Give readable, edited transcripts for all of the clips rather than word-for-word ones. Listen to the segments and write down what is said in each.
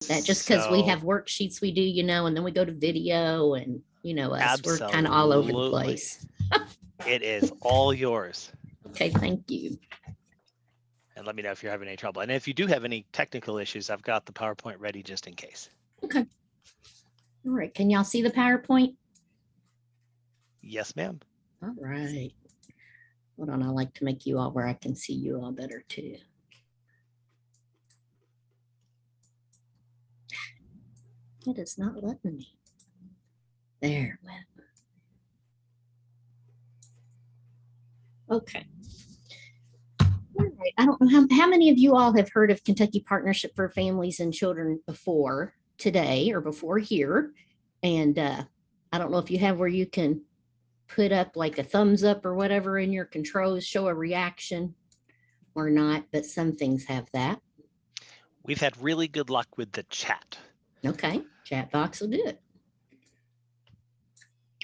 that just because we have So worksheets we do, and then we go to video and us, we're kind of all over the absolutely, place. it is all yours. Okay, thank you. And let me know if you're having any trouble. And if you do have any technical issues, I've got the PowerPoint ready just in case. Okay. All right. Can y'all see the PowerPoint? Yes, ma'am. All right. Hold on. I like to make you all where I can see you all better too. It is not letting me. There. Okay. All right. I don't know how many of you all have heard of Kentucky Partnership for Families and Children before today or before here. And I don't know if you have where you can put up like a thumbs up or whatever in your controls, show a reaction or not, but some things have that. We've had really good luck with the chat. Okay, chat box will do it.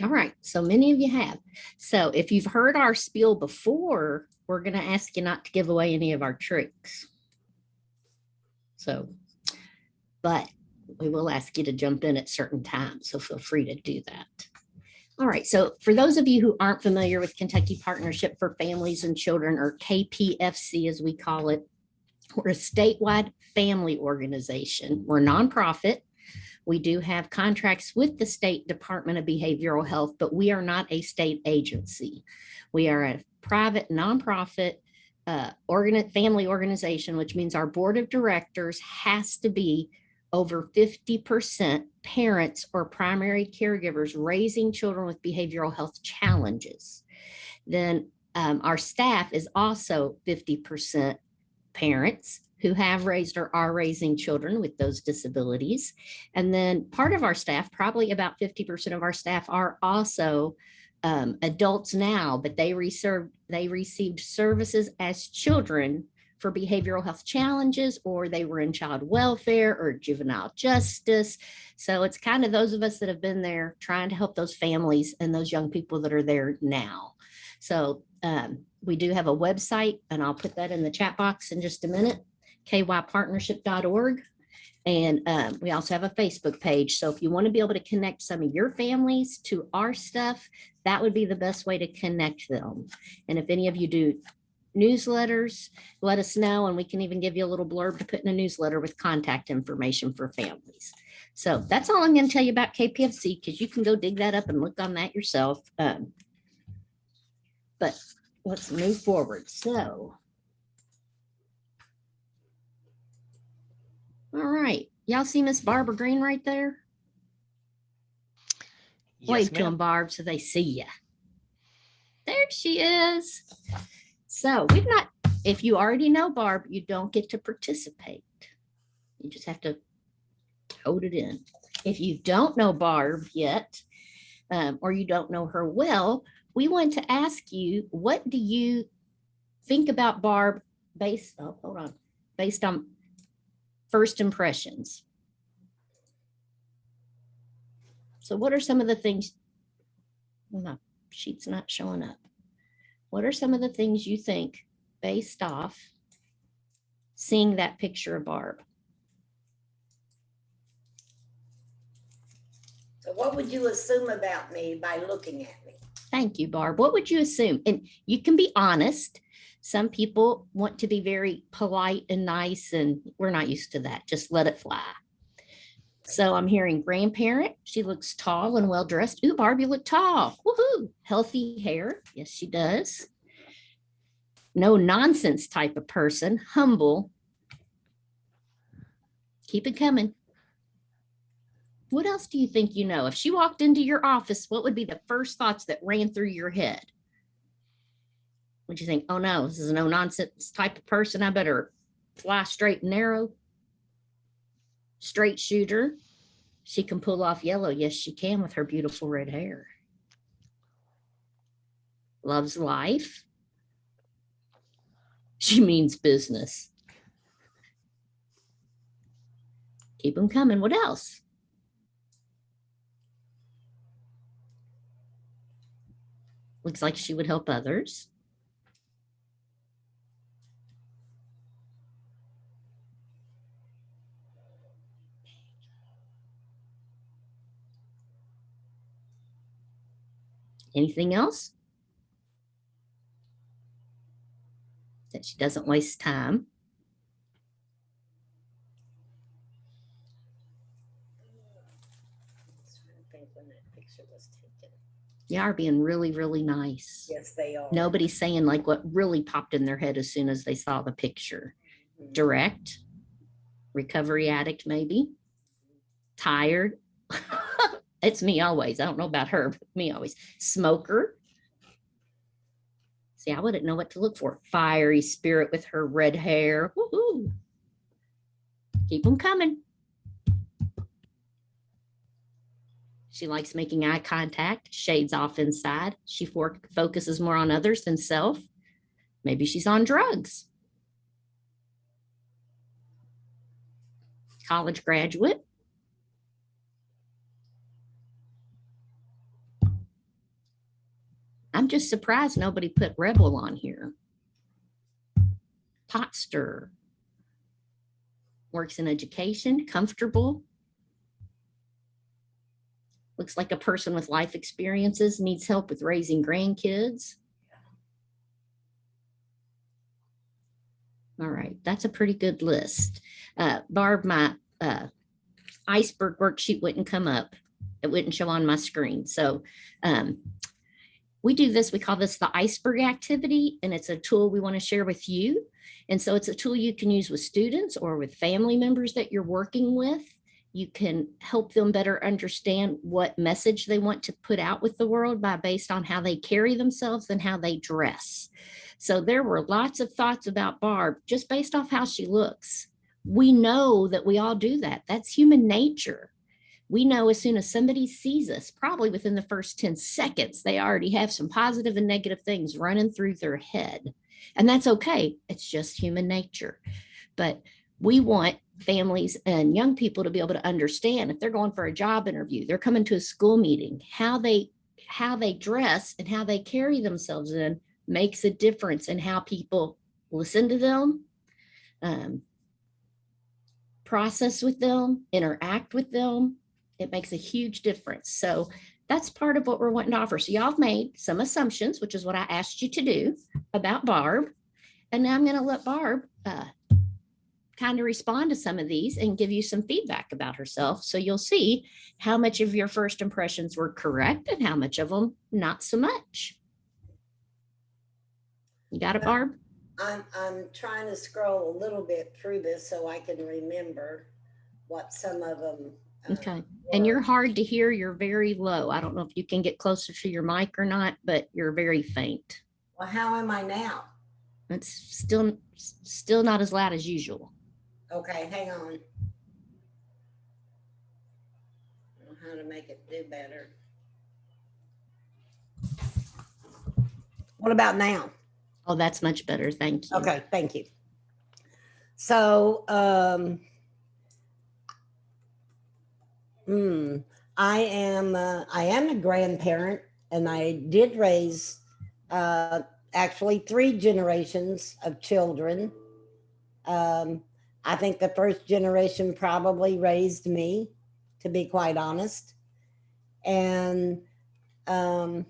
All right, so many of you have. So if you've heard our spiel before, we're going to ask you not to give away any of our tricks. So, but we will ask you to jump in at certain times, so feel free to do that. All right, so for those of you who aren't familiar with Kentucky Partnership for Families and Children, or KPFC as we call it, we're a statewide family organization. We're a nonprofit. We do have contracts with the State Department of Behavioral Health, but we are not a state agency. We are a private nonprofit family organization, which means our board of directors has to be over 50% parents or primary caregivers raising children with behavioral health challenges. Then our staff is also 50% parents who have raised or are raising children with those disabilities. And then part of our staff, probably about 50% of our staff, are also adults now, but they received services as children for behavioral health challenges, or they were in child welfare or juvenile justice. So it's kind of those of us that have been there trying to help those families and those young people that are there now. So we do have a website, and I'll put that in the chat box in just a minute, kypartnership.org. And we also have a Facebook page. So if you want to be able to connect some of your families to our stuff, that would be the best way to connect them. And if any of you do newsletters, let us know, and we can even give you a little blurb to put in a newsletter with contact information for families. So that's all I'm going to tell you about KPFC, because you can go dig that up and look on that yourself. But let's move forward. So, all right. Y'all see Miss Barbara Green right there? Yes, wave to ma'am. them, Barb, so they see you. There she is. So we've not, if you already know Barb, you don't get to participate. You just have to code it in. If you don't know Barb yet, or you don't know her well, we want to ask you, what do you think about Barb based on first impressions? So what are some of the things? No, sheet's not showing up. What are some of the things you think based off seeing that picture of Barb? So what would you assume about me by looking at me? Thank you, Barb. What would you assume? And you can be honest. Some people want to be very polite and nice, and we're not used to that. Just let it fly. So I'm hearing grandparent. She looks tall and well-dressed. Ooh, Barb, you look tall. Woohoo. Healthy hair. Yes, she does. No nonsense type of person. Humble. Keep it coming. What else do you think you know? If she walked into your office, what would be the first thoughts that ran through your head? Would you think, oh no, this is a no nonsense type of person. I better fly straight and narrow. Straight shooter. She can pull off yellow. Yes, she can with her beautiful red hair. Loves life. She means business. Keep them coming. What else? Looks like she would help others. Anything else? That she doesn't waste time. I think when that picture was taken. They are being really, really nice. Yes, they are. Nobody's saying like what really popped in their head as soon as they saw the picture. Mhm. Direct, recovery addict, maybe. Tired. It's me always. I don't know about her, but me always. Smoker. See, I wouldn't know what to look for. Fiery spirit with her red hair. Woohoo. Keep them coming. She likes making eye contact, shades off inside. She focuses more on others than self. Maybe she's on drugs. College graduate. I'm just surprised nobody put rebel on here. Pot stirrer. Works in education, comfortable. Looks like a person with life experiences, needs help with raising grandkids. All right, that's a pretty good list. Barb, my iceberg worksheet wouldn't come up. It wouldn't show on my screen. So we do this, we call this the Iceberg Activity, and it's a tool we want to share with you. And so it's a tool you can use with students or with family members that you're working with. You can help them better understand what message they want to put out with the world based on how they carry themselves and how they dress. So there were lots of thoughts about Barb just based off how she looks. We know that we all do that. That's human nature. We know as soon as somebody sees us, probably within the first 10 seconds, they already have some positive and negative things running through their head. And that's okay. It's just human nature. But we want families and young people to be able to understand if they're going for a job interview, they're coming to a school meeting, how they dress and how they carry themselves in makes a difference in how people listen to them, process with them, interact with them. It makes a huge difference. So that's part of what we're wanting to offer. So y'all have made some assumptions, which is what I asked you to do about Barb. And now I'm going to let Barb kind of respond to some of these and give you some feedback about herself. So you'll see how much of your first impressions were correct and how much of them not so much. You got it, Barb? I'm trying to scroll a little bit through this so I can remember what some of them. Okay. And you're hard to hear. You're very low. I don't know if you can get closer to your mic or not, but you're very faint. Well, how am I now? It's still not as loud as usual. Okay, hang on. I don't know how to make it do better. What about now? Oh, that's much better. Thank you. Okay, thank you. So, I am a grandparent, and I did raise actually 3 generations of children. I think the first generation probably raised me, to be quite honest. And I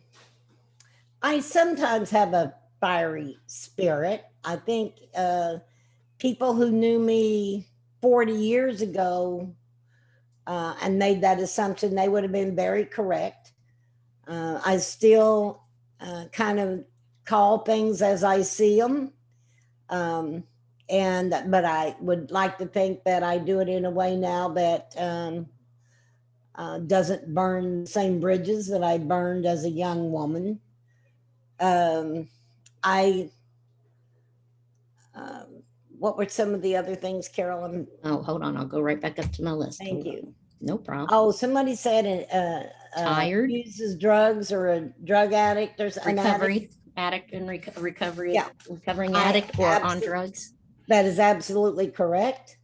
sometimes have a fiery spirit. I think people who knew me 40 years ago and made that assumption, they would have been very correct. I still kind of call things as I see them. But I would like to think that I do it in a way now that doesn't burn the same bridges that I burned as a young woman. What were some of the other things, Carolyn? Oh, hold on. I'll go right back up to my list. Thank you. No problem. Oh, somebody said Tired, uses drugs or a drug addict or an addict and recovery, Yeah. recovering addict or on drugs. That is absolutely correct.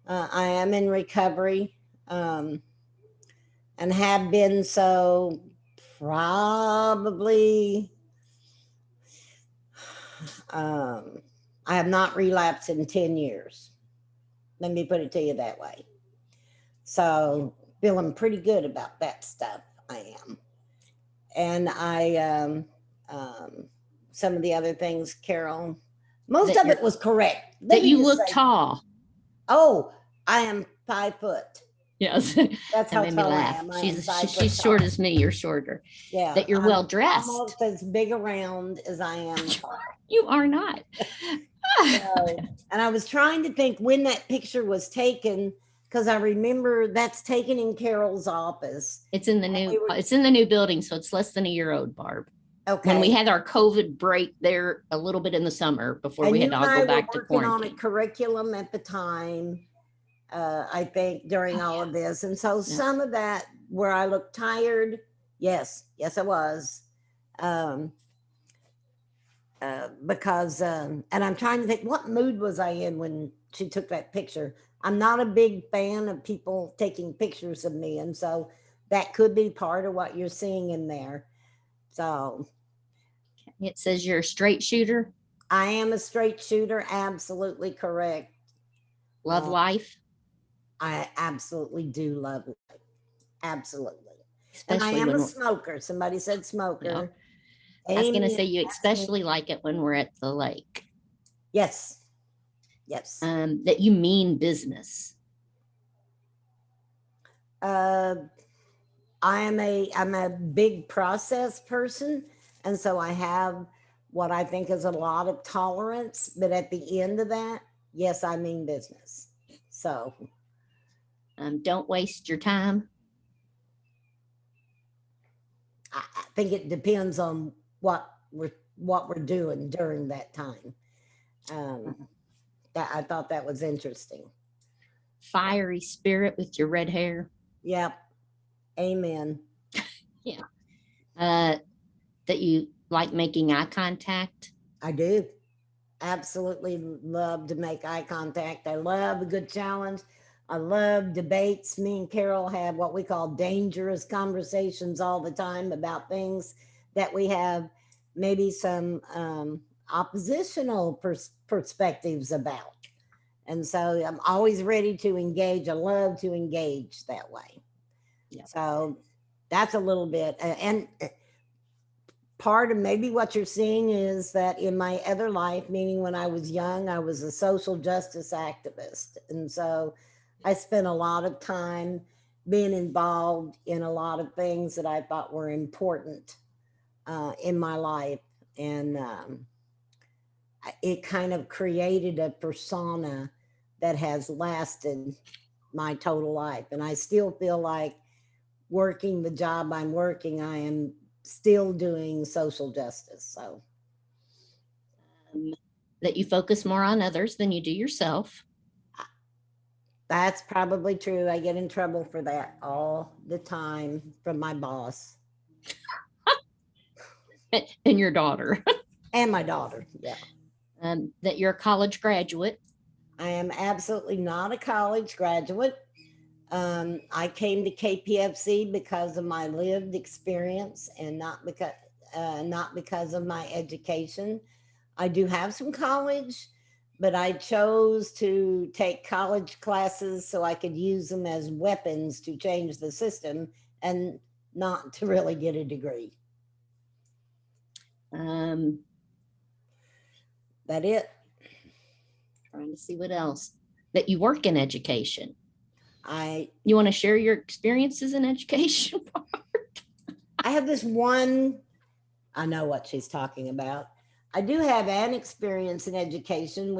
I am in recovery and have been so probably. I have not relapsed in 10 years. Let me put it to you that way. So feeling pretty good about that stuff. I am. And some of the other things, Carol, most That of it was correct. Let that me you just look say, tall. oh, I am 5 foot. Yes. That's That how made me tall I laugh. am. I am 5 foot She's short tall. as me. You're shorter. Yeah. That you're I'm well dressed. almost as big around as I am tall. You are not. So, and I was trying to think when that picture was taken, because I remember that's taken in Carol's office. It's in the And new we were- it's in the new building, so it's less than a year old, Barb. Okay. When we had our COVID break there a little bit in the summer before and we you had to and all I go were back to working on a quarantine. curriculum at the time, I think, during all of this. And so some of that where I looked tired, yes, I was. Because, and I'm trying to think, what mood was I in when she took that picture? I'm not a big fan of people taking pictures of me. And so that could be part of what you're seeing in there. So It says you're a straight shooter, I am a straight shooter. Absolutely correct. love life, I absolutely do love life. Absolutely. And I especially am when a we're, smoker. Somebody said smoker. I was going to Amen. say you especially like it when we're at the lake. Yes. Yes. That you mean business. I'm a big process person, and so I have what I think is a lot of tolerance, but at the end of that, yes, I mean business. So Don't waste your time. I think it depends on what we're doing during that time. That I thought that was interesting. Fiery spirit with your red hair. Yep. Amen. Yeah. That you like making eye contact. I do. Absolutely love to make eye contact. I love a good challenge. I love debates. Me and Carol have what we call dangerous conversations all the time about things that we have maybe some oppositional perspectives about. And so I'm always ready to engage. I love to engage that way. Yeah. So that's a little bit. And part of maybe what you're seeing is that in my other life, meaning when I was young, I was a social justice activist. And so I spent a lot of time being involved in a lot of things that I thought were important in my life. And it kind of created a persona that has lasted my total life. And I still feel like working the job I'm working, I am still doing social justice. So that you focus more on others than you do yourself. that's probably true. I get in trouble for that all the time from my boss And your daughter. and my daughter. Yeah. That you're a college graduate. I am absolutely not a college graduate. I came to KPFC because of my lived experience and not because of my education. I do have some college, but I chose to take college classes so I could use them as weapons to change the system and not to really get a degree. That it. Trying to see what else. That you work in education. You want to share your experiences in education? I have this one, I know what she's talking about. I do have an experience in education.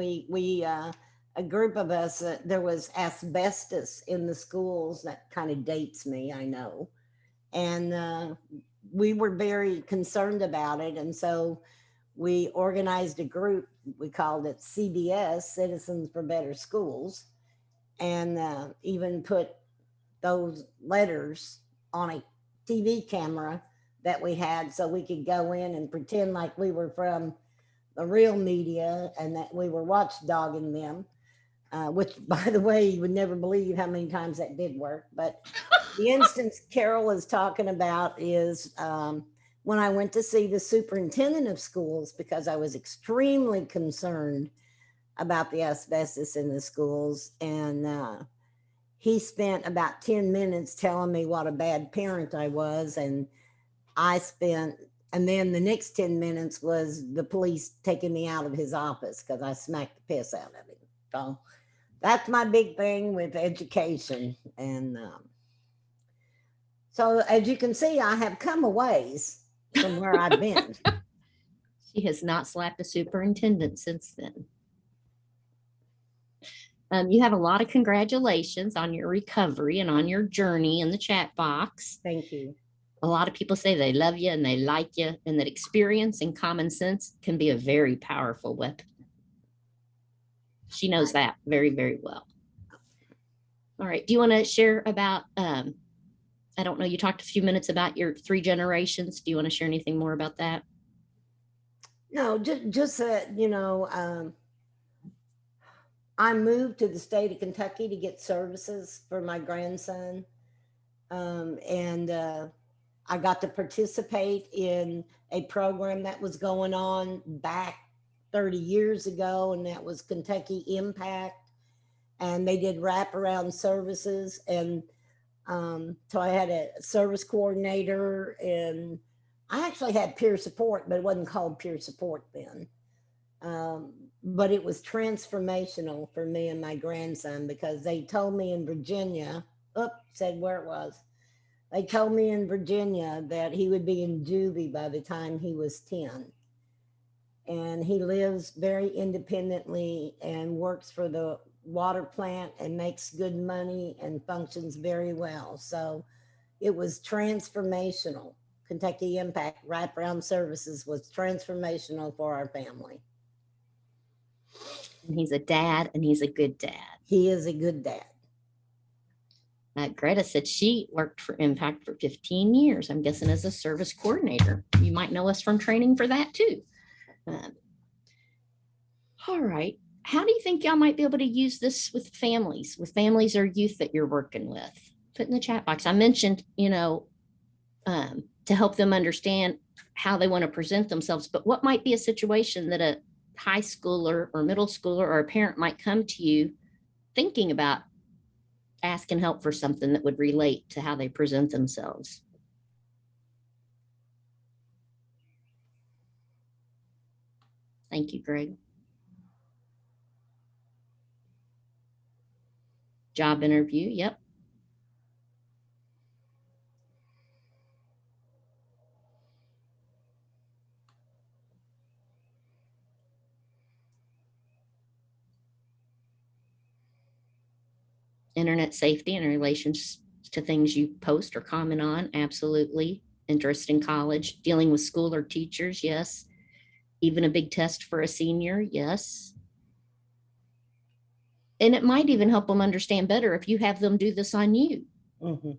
A group of us, there was asbestos in the schools. That kind of dates me, I know. And we were very concerned about it. And so we organized a group. We called it CBS, Citizens for Better Schools, and even put those letters on a TV camera that we had so we could go in and pretend like we were from the real media and that we were watchdogging them, which, by the way, you would never believe how many times that did work. But the instance Carol is talking about is when I went to see the superintendent of schools because I was extremely concerned about the asbestos in the schools. And he spent about 10 minutes telling me what a bad parent I was and and then the next 10 minutes was the police taking me out of his office because I smacked the piss out of him. So that's my big thing with education. And so as you can see, I have come a ways from where I've been. She has not slapped a superintendent since then. You have a lot of congratulations on your recovery and on your journey in the chat box. Thank you. A lot of people say they love you and they like you, and that experience and common sense can be a very powerful weapon. She knows that very, very well. All right. Do you want to share about, I don't know, you talked a few minutes about your 3 generations. Do you want to share anything more about that? No, just that, you know, I moved to the state of Kentucky to get services for my grandson. And I got to participate in a program that was going on back 30 years ago, and that was Kentucky Impact. And they did wraparound services. And so I had a service coordinator, and I actually had peer support, but it wasn't called peer support then. But it was transformational for me and my grandson, because they told me in Virginia, said where it was. They told me in Virginia that he would be in juvie by the time he was 10. And he lives very independently and works for the water plant and makes good money and functions very well. So it was transformational. Kentucky Impact Wraparound Services was transformational for our family. And he's a dad, and he's a good dad. He is a good dad. Greta said she worked for Impact for 15 years. I'm guessing as a service coordinator. You might know us from training for that too. All right. How do you think y'all might be able to use this with families or youth that you're working with? Put in the chat box. I mentioned, you know, to help them understand how they want to present themselves, but what might be a situation that a high schooler or middle schooler or a parent might come to you thinking about asking help for something that would relate to how they present themselves? Thank you, Greg. Job interview, yep. Internet safety in relation to things you post or comment on, absolutely. Interest in college, dealing with school or teachers, yes. Even a big test for a senior, yes. And it might even help them understand better if you have them do this on you. Mm-hmm.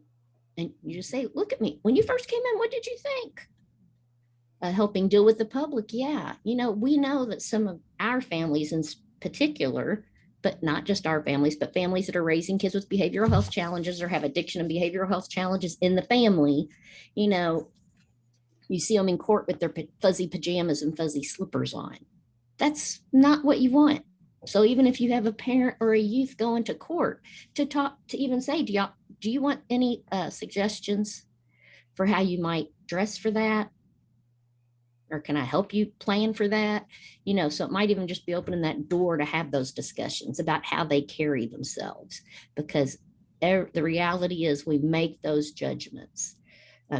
And you just say, look at me. When you first came in, what did you think? Helping deal with the public, yeah. You know, we know that some of our families in particular, but not just our families, but families that are raising kids with behavioral health challenges or have addiction and behavioral health challenges in the family, you know, you see them in court with their fuzzy pajamas and fuzzy slippers on. That's not what you want. So even if you have a parent or a youth going to court to talk, to even say, do you want any suggestions for how you might dress for that? Or can I help you plan for that? You know, so it might even just be opening that door to have those discussions about how they carry themselves, because the reality is we make those judgments.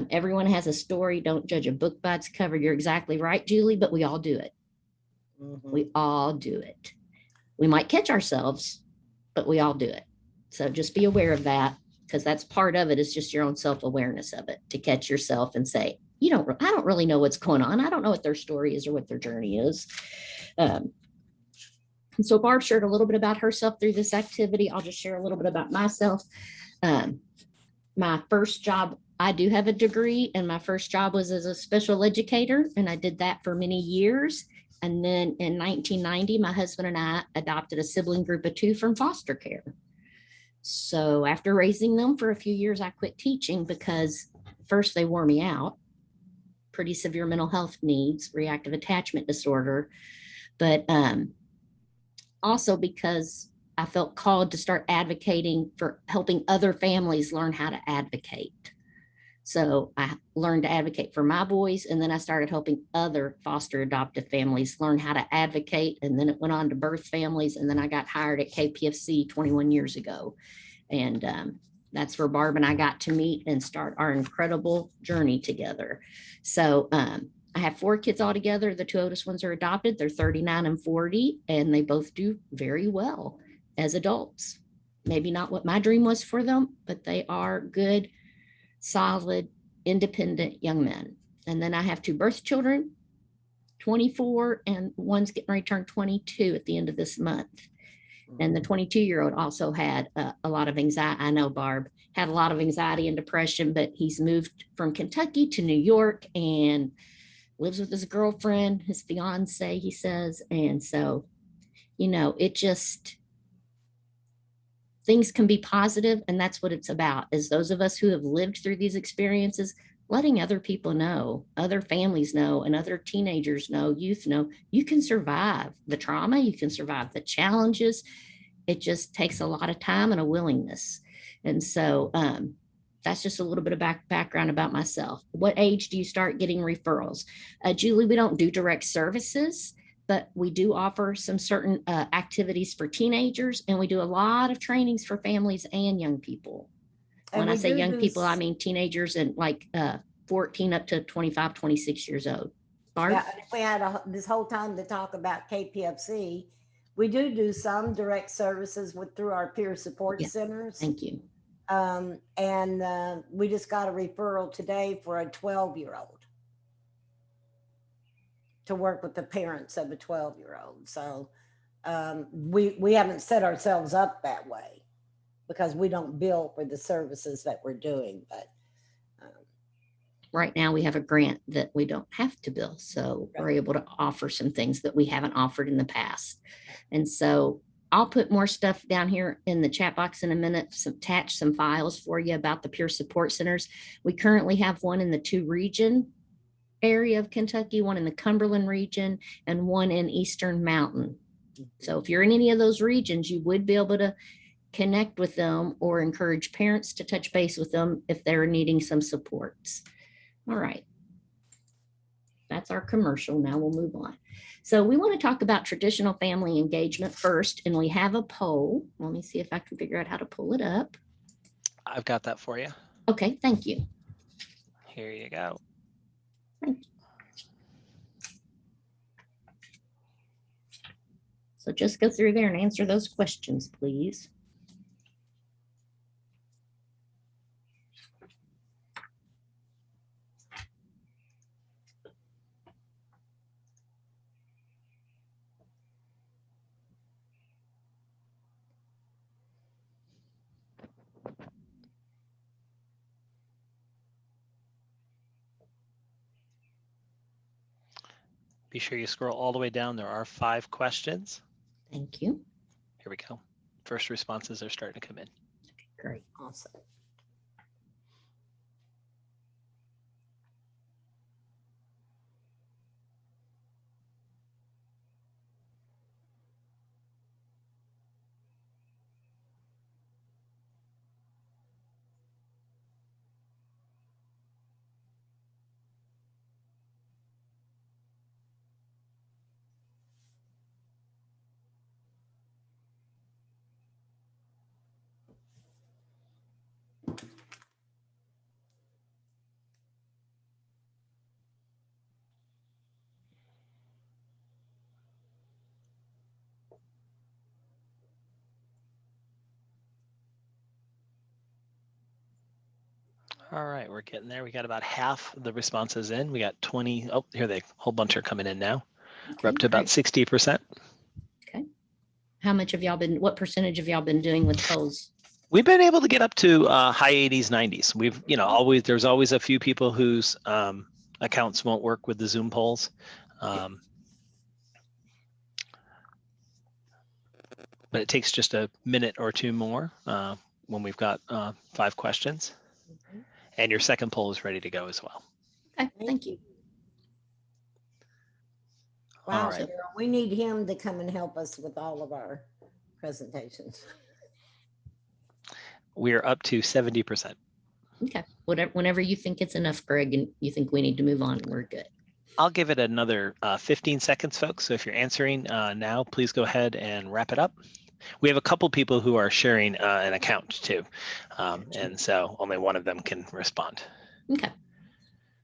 Everyone has a story. Don't judge a book by its cover. You're exactly right, Julie, but we all do it. Mm-hmm. We all do it. We might catch ourselves, but we all do it. So just be aware of that, because that's part of it, is just your own self-awareness of it, to catch yourself and say, I don't really know what's going on. I don't know what their story is or what their journey is. And so Barb shared a little bit about herself through this activity. I'll just share a little bit about myself. My first job, I do have a degree, and my first job was as a special educator, and I did that for many years. And then in 1990, my husband and I adopted a sibling group of 2 from foster care. So after raising them for a few years, I quit teaching because first they wore me out. Pretty severe mental health needs, reactive attachment disorder, but also because I felt called to start advocating for helping other families learn how to advocate. So I learned to advocate for my boys, and then I started helping other foster adoptive families learn how to advocate. And then it went on to birth families. And then I got hired at KPFC 21 years ago. And that's where Barb and I got to meet and start our incredible journey together. So I have 4 kids altogether. The 2 oldest ones are adopted. They're 39 and 40, and they both do very well as adults. Maybe not what my dream was for them, but they are good, solid, independent young men. And then I have 2 birth children, 24, and one's getting ready to turn 22 at the end of this month. And the 22-year-old also had a lot of anxiety. I know Barb had a lot of anxiety and depression, but he's moved from Kentucky to New York and lives with his girlfriend, his fiance, he says. And so, you know, it just, things can be positive, and that's what it's about, is those of us who have lived through these experiences, letting other people know, other families know, and other teenagers know, youth know, you can survive the trauma, you can survive the challenges. It just takes a lot of time and a willingness. And so that's just a little bit of background about myself. What age do you start getting referrals? Julie, we don't do direct services, but we do offer some certain activities for teenagers, and we do a lot of trainings for families and young people. When I say young people, I mean teenagers and like 14 up to 25, 26 years old. Barb? Yeah, and if we had this whole time to talk about KPFC, we do some direct services through our peer support centers. Thank you. And we just got a referral today for a 12-year-old to work with the parents of a 12-year-old. So we haven't set ourselves up that way because we don't bill for the services that we're doing. But right now we have a grant that we don't have to bill. So we're able to offer some things that we haven't offered in the past. And so I'll put more stuff down here in the chat box in a minute, attach some files for you about the peer support centers. We currently have one in the 2 region area of Kentucky, one in the Cumberland region, and one in Eastern Mountain. So if you're in any of those regions, you would be able to connect with them or encourage parents to touch base with them if they're needing some supports. All right. That's our commercial. Now we'll move on. So we want to talk about traditional family engagement first, and we have a poll. Let me see if I can figure out how to pull it up. I've got that for you. Okay, thank you. Here you go. Thank you. So just go through there and answer those questions, please. Be sure you scroll all the way down. There are 5 questions. Thank you. Here we go. First responses are starting to come in. Great. awesome. All right, we're getting there. We got about half the responses in. We got 20. Oh, here they, whole bunch are coming in now. We're up to about 60%. Okay. How much have y'all been, what percentage have y'all been doing with polls? We've been able to get up to high 80s, 90s. We've, you know, there's always a few people whose accounts won't work with the Zoom polls. But it takes just a minute or 2 more when we've got 5 questions. And your second poll is ready to go as well. Okay, thank you. Wow, All right. Cheryl, we need him to come and help us with all of our presentations. We're up to 70%. Okay, whenever you think it's enough, Greg, and you think we need to move on, we're good. I'll give it another 15 seconds, folks. So if you're answering now, please go ahead and wrap it up. We have a couple people who are sharing an account too. And so only one of them can respond. Okay.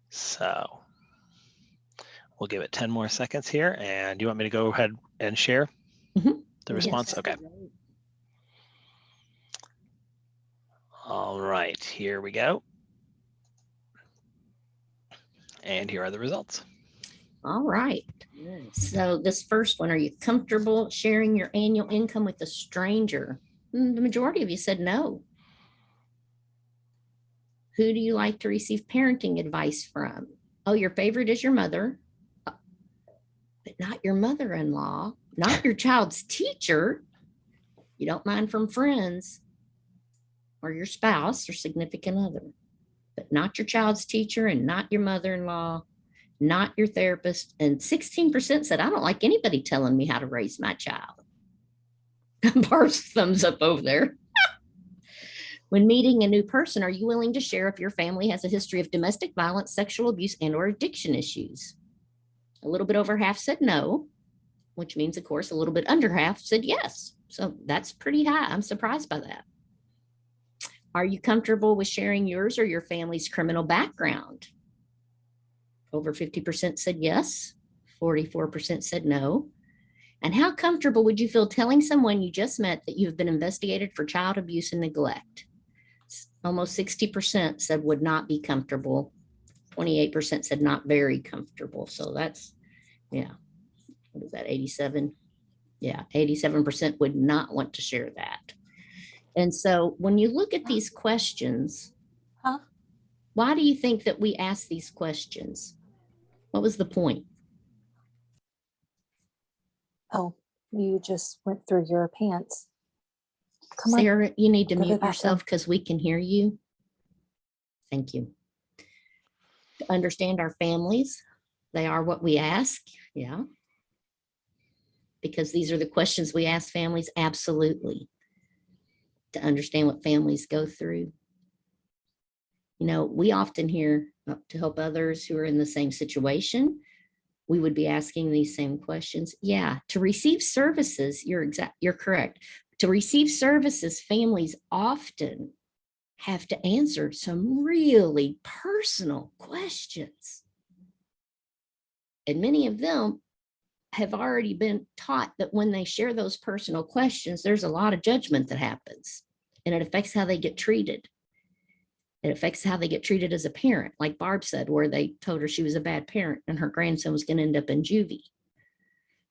So we'll give it 10 more seconds here. And do you want me to go ahead and share the response? Yes. Okay. All right, here we go. And here are the results. All right. So this first one, are you comfortable sharing your annual income with a stranger? The majority of you said no. Who do you like to receive parenting advice from? Oh, your favorite is your mother, but not your mother-in-law, not your child's teacher. You don't mind from friends or your spouse or significant other, but not your child's teacher and not your mother-in-law, not your therapist. And 16% said, I don't like anybody telling me how to raise my child. Barb's thumbs up over there. When meeting a new person, are you willing to share if your family has a history of domestic violence, sexual abuse, and or addiction issues? A little bit over half said no, which means, of course, a little bit under half said yes. So that's pretty high. I'm surprised by that. Are you comfortable with sharing yours or your family's criminal background? Over 50% said yes, 44% said no. And how comfortable would you feel telling someone you just met that you have been investigated for child abuse and neglect? Almost 60% said would not be comfortable. 28% said not very comfortable. So that's, yeah, what is that, 87? Yeah, 87% would not want to share that. And so when you look at these questions, why do you think that we ask these questions? What was the point? Oh, you just went through your pants. Come on. Sarah, you need to Go to the mute bathroom. yourself because we can hear you. Thank you. To understand our families, they are what we ask. Yeah. Because these are the questions we ask families. Absolutely. To understand what families go through. You know, we often hear to help others who are in the same situation. We would be asking these same questions. Yeah. To receive services, you're correct. To receive services, families often have to answer some really personal questions. And many of them have already been taught that when they share those personal questions, there's a lot of judgment that happens, and it affects how they get treated. It affects how they get treated as a parent, like Barb said, where they told her she was a bad parent and her grandson was going to end up in juvie.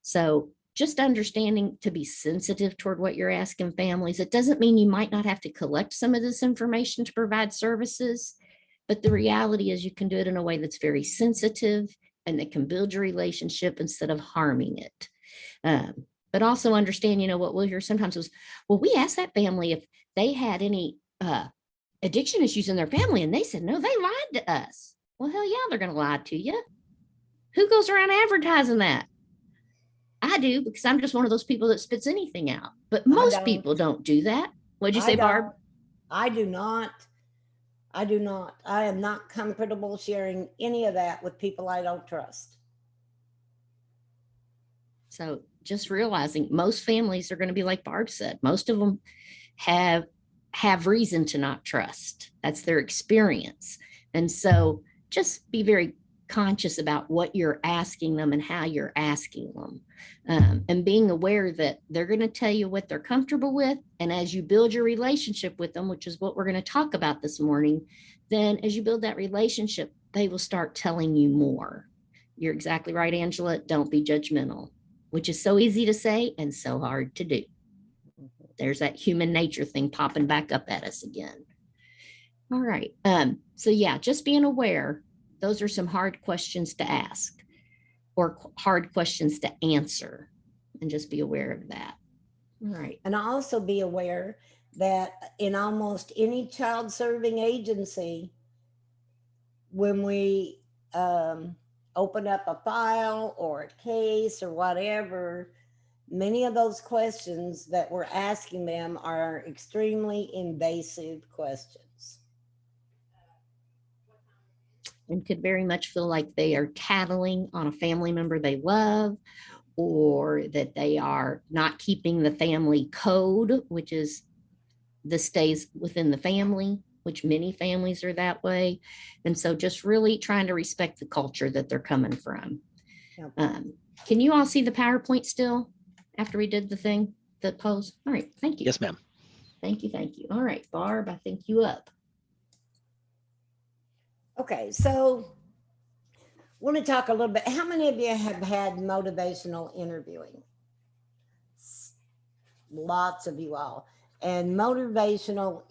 So just understanding to be sensitive toward what you're asking families. It doesn't mean you might not have to collect some of this information to provide services, but the reality is you can do it in a way that's very sensitive and that can build your relationship instead of harming it. But also understand, you know, what we'll hear sometimes is, well, we asked that family if they had any addiction issues in their family, and they said, no, they lied to us. Well, hell yeah, they're going to lie to you. Who goes around advertising that? I do, because I'm just one of those people that spits anything out. But most people don't do that. What'd you say, Barb? I do not. I do not. I am not comfortable sharing any of that with people I don't trust. So just realizing most families are going to be like Barb said. Most of them have reason to not trust. That's their experience. And so just be very conscious about what you're asking them and how you're asking them, and being aware that they're going to tell you what they're comfortable with. And as you build your relationship with them, which is what we're going to talk about this morning, then as you build that relationship, they will start telling you more. You're exactly right, Angela. Don't be judgmental, which is so easy to say and so hard to do. There's that human nature thing popping back up at us again. All right. So yeah, just being aware, those are some hard questions to ask or hard questions to answer, and just be aware of that. All right. And also be aware that in almost any child serving agency, when we open up a file or a case or whatever, many of those questions that we're asking them are extremely invasive questions. and could very much feel like they are tattling on a family member they love, or that they are not keeping the family code, which is this stays within the family, which many families are that way. And so just really trying to respect the culture that they're coming from. Yep. Can you all see the PowerPoint still after we did the thing, the pose? All right, thank you. Yes, ma'am. Thank you, thank you. All right, Barb, I think you up. Okay, so want to talk a little bit. How many of you have had motivational interviewing? Lots of you all. And motivational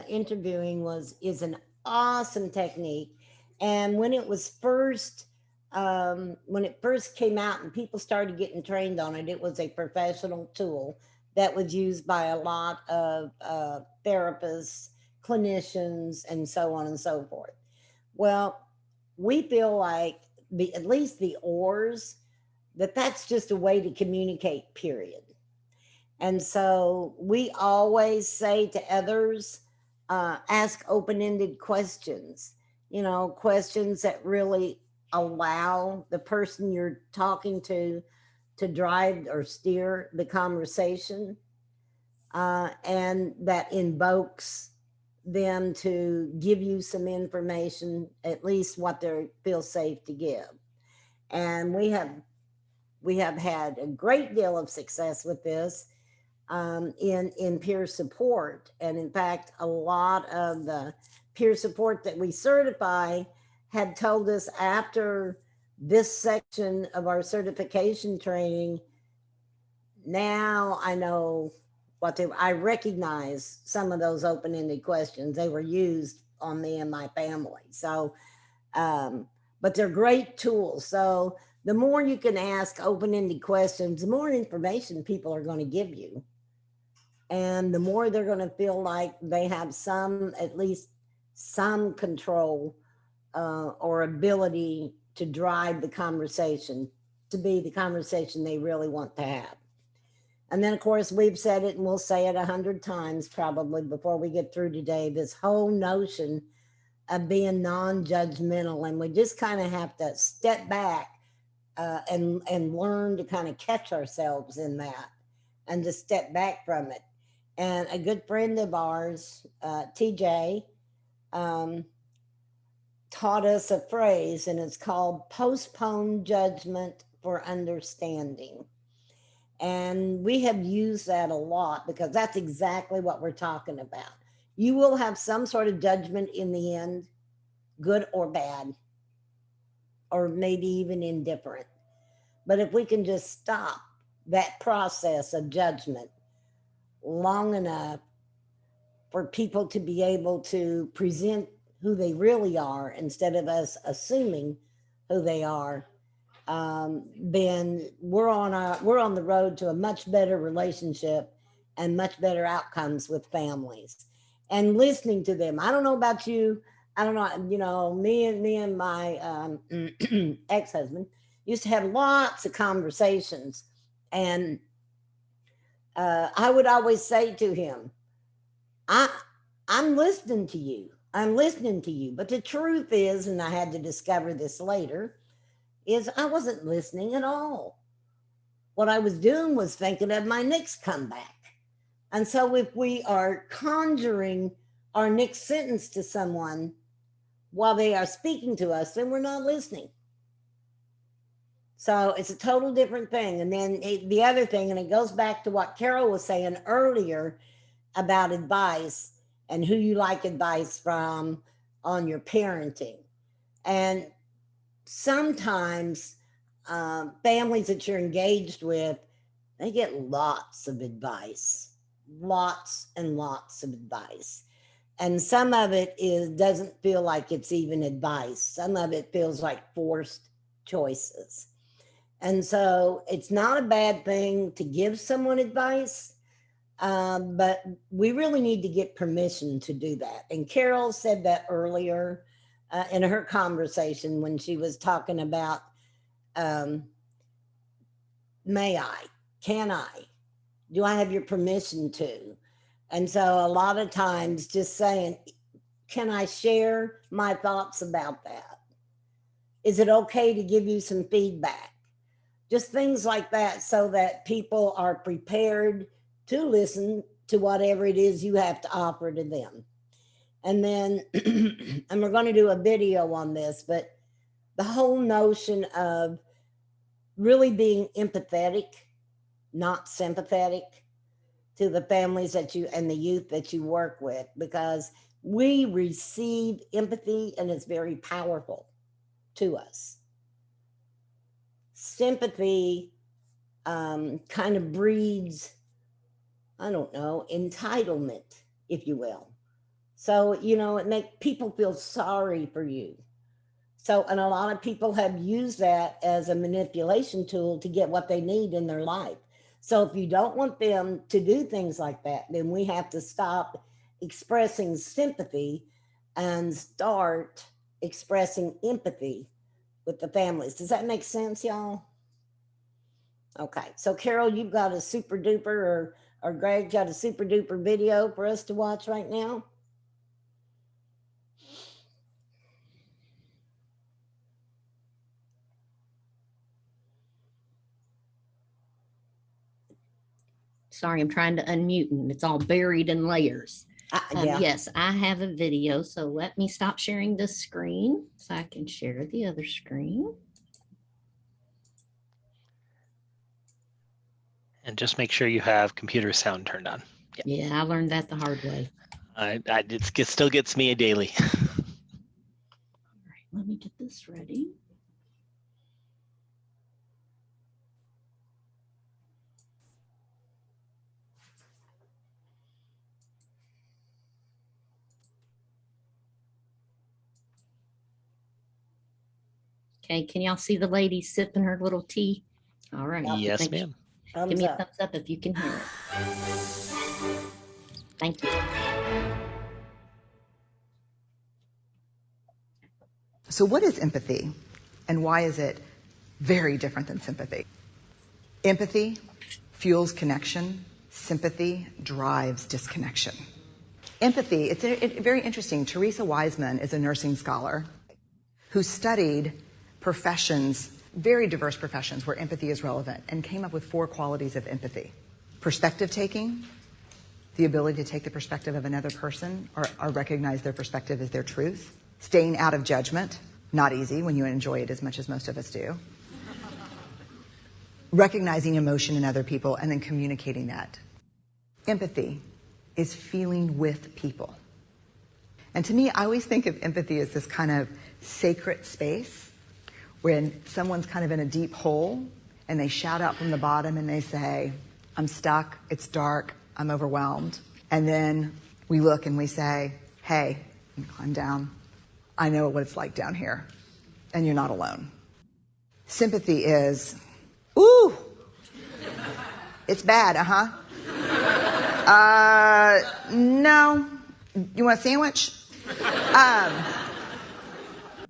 interviewing is an awesome technique. And when it first came out and people started getting trained on it, it was a professional tool that was used by a lot of therapists, clinicians, and so on and so forth. Well, we feel like at least the ORs, that's just a way to communicate, period. And so we always say to others, ask open-ended questions, questions that really allow the person you're talking to drive or steer the conversation, and that invokes them to give you some information, at least what they feel safe to give. And we have had a great deal of success with this in peer support. And in fact, a lot of the peer support that we certify had told us after this section of our certification training, now I know I recognize some of those open-ended questions. They were used on me and my family. So, but they're great tools. So the more you can ask open-ended questions, the more information people are going to give you. And the more they're going to feel like they have at least some control or ability to drive the conversation to be the conversation they really want to have. And then, of course, we've said it and we'll say it 100 times probably before we get through today, this whole notion of being non-judgmental. And we just kind of have to step back and learn to kind of catch ourselves in that and to step back from it. And a good friend of ours, TJ, taught us a phrase, and it's called postpone judgment for understanding. And we have used that a lot because that's exactly what we're talking about. You will have some sort of judgment in the end, good or bad, or maybe even indifferent. But if we can just stop that process of judgment long enough for people to be able to present who they really are instead of us assuming who they are, then we're on the road to a much better relationship and much better outcomes with families. And listening to them. I don't know about you. I don't know. Me and my ex-husband used to have lots of conversations, and I would always say to him, I'm listening to you. I'm listening to you. But the truth is, and I had to discover this later, is I wasn't listening at all. What I was doing was thinking of my next comeback. And so if we are conjuring our next sentence to someone while they are speaking to us, then we're not listening. So it's a total different thing. And then the other thing, and it goes back to what Carol was saying earlier about advice and who you like advice from on your parenting. And sometimes families that you're engaged with, they get lots of advice, lots and lots of advice. And some of it doesn't feel like it's even advice. Some of it feels like forced choices. And so it's not a bad thing to give someone advice, but we really need to get permission to do that. And Carol said that earlier in her conversation when she was talking about, may I, can I, do I have your permission to? And so a lot of times just saying, can I share my thoughts about that? Is it okay to give you some feedback? Just things like that, so that people are prepared to listen to whatever it is you have to offer to them. And then, and we're going to do a video on this, but the whole notion of really being empathetic, not sympathetic, to the families that you and the youth that you work with, because we receive empathy and it's very powerful to us. Sympathy kind of breeds, I don't know, entitlement, if you will. So, you know, it makes people feel sorry for you. So, and a lot of people have used that as a manipulation tool to get what they need in their life. So if you don't want them to do things like that, then we have to stop expressing sympathy and start expressing empathy with the families. Does that make sense, y'all? Okay, so Carol, you've got a super duper, or Greg got a super duper video for us to watch right now. Sorry, I'm trying to unmute and it's all buried in layers. Yeah. Yes, I have a video. So let me stop sharing this screen so I can share the other screen. And just make sure you have computer sound turned on. Yeah, I learned that the hard way. It still gets me daily. All right, let me get this ready. Okay, can y'all see the lady sipping her little tea? All right. Yes, ma'am. Give me a thumbs up if you can hear it. Thank you. So what is empathy, and why is it very different than sympathy? Empathy fuels connection. Sympathy drives disconnection. Empathy, it's very interesting. Teresa Wiseman is a nursing scholar who studied professions, very diverse professions where empathy is relevant, and came up with 4 qualities of empathy. Perspective taking, the ability to take the perspective of another person or recognize their perspective as their truth. Staying out of judgment, not easy when you enjoy it as much as most of us do. Recognizing emotion in other people and then communicating that. Empathy is feeling with people. And to me, I always think of empathy as this kind of sacred space when someone's kind of in a deep hole and they shout out from the bottom and they say, I'm stuck, it's dark, I'm overwhelmed. And then we look and we say, hey, you climb down. I know what it's like down here, and you're not alone. Sympathy is, ooh, it's bad, no, you want a sandwich?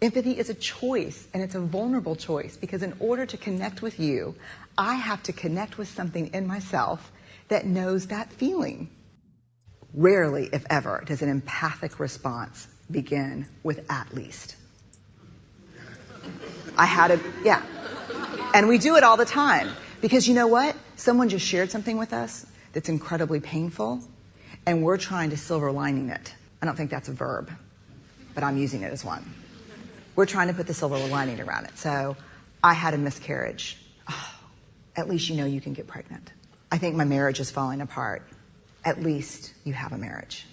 Empathy is a choice, and it's a vulnerable choice, because in order to connect with you, I have to connect with something in myself that knows that feeling. Rarely, if ever, does an empathic response begin with at least. Yeah. And we do it all the time, because you know what? Someone just shared something with us that's incredibly painful, and we're trying to silver lining it. I don't think that's a verb, but I'm using it as one. We're trying to put the silver lining around it. So I had a miscarriage. Oh, at least you know you can get pregnant. I think my marriage is falling apart. At least you have a marriage.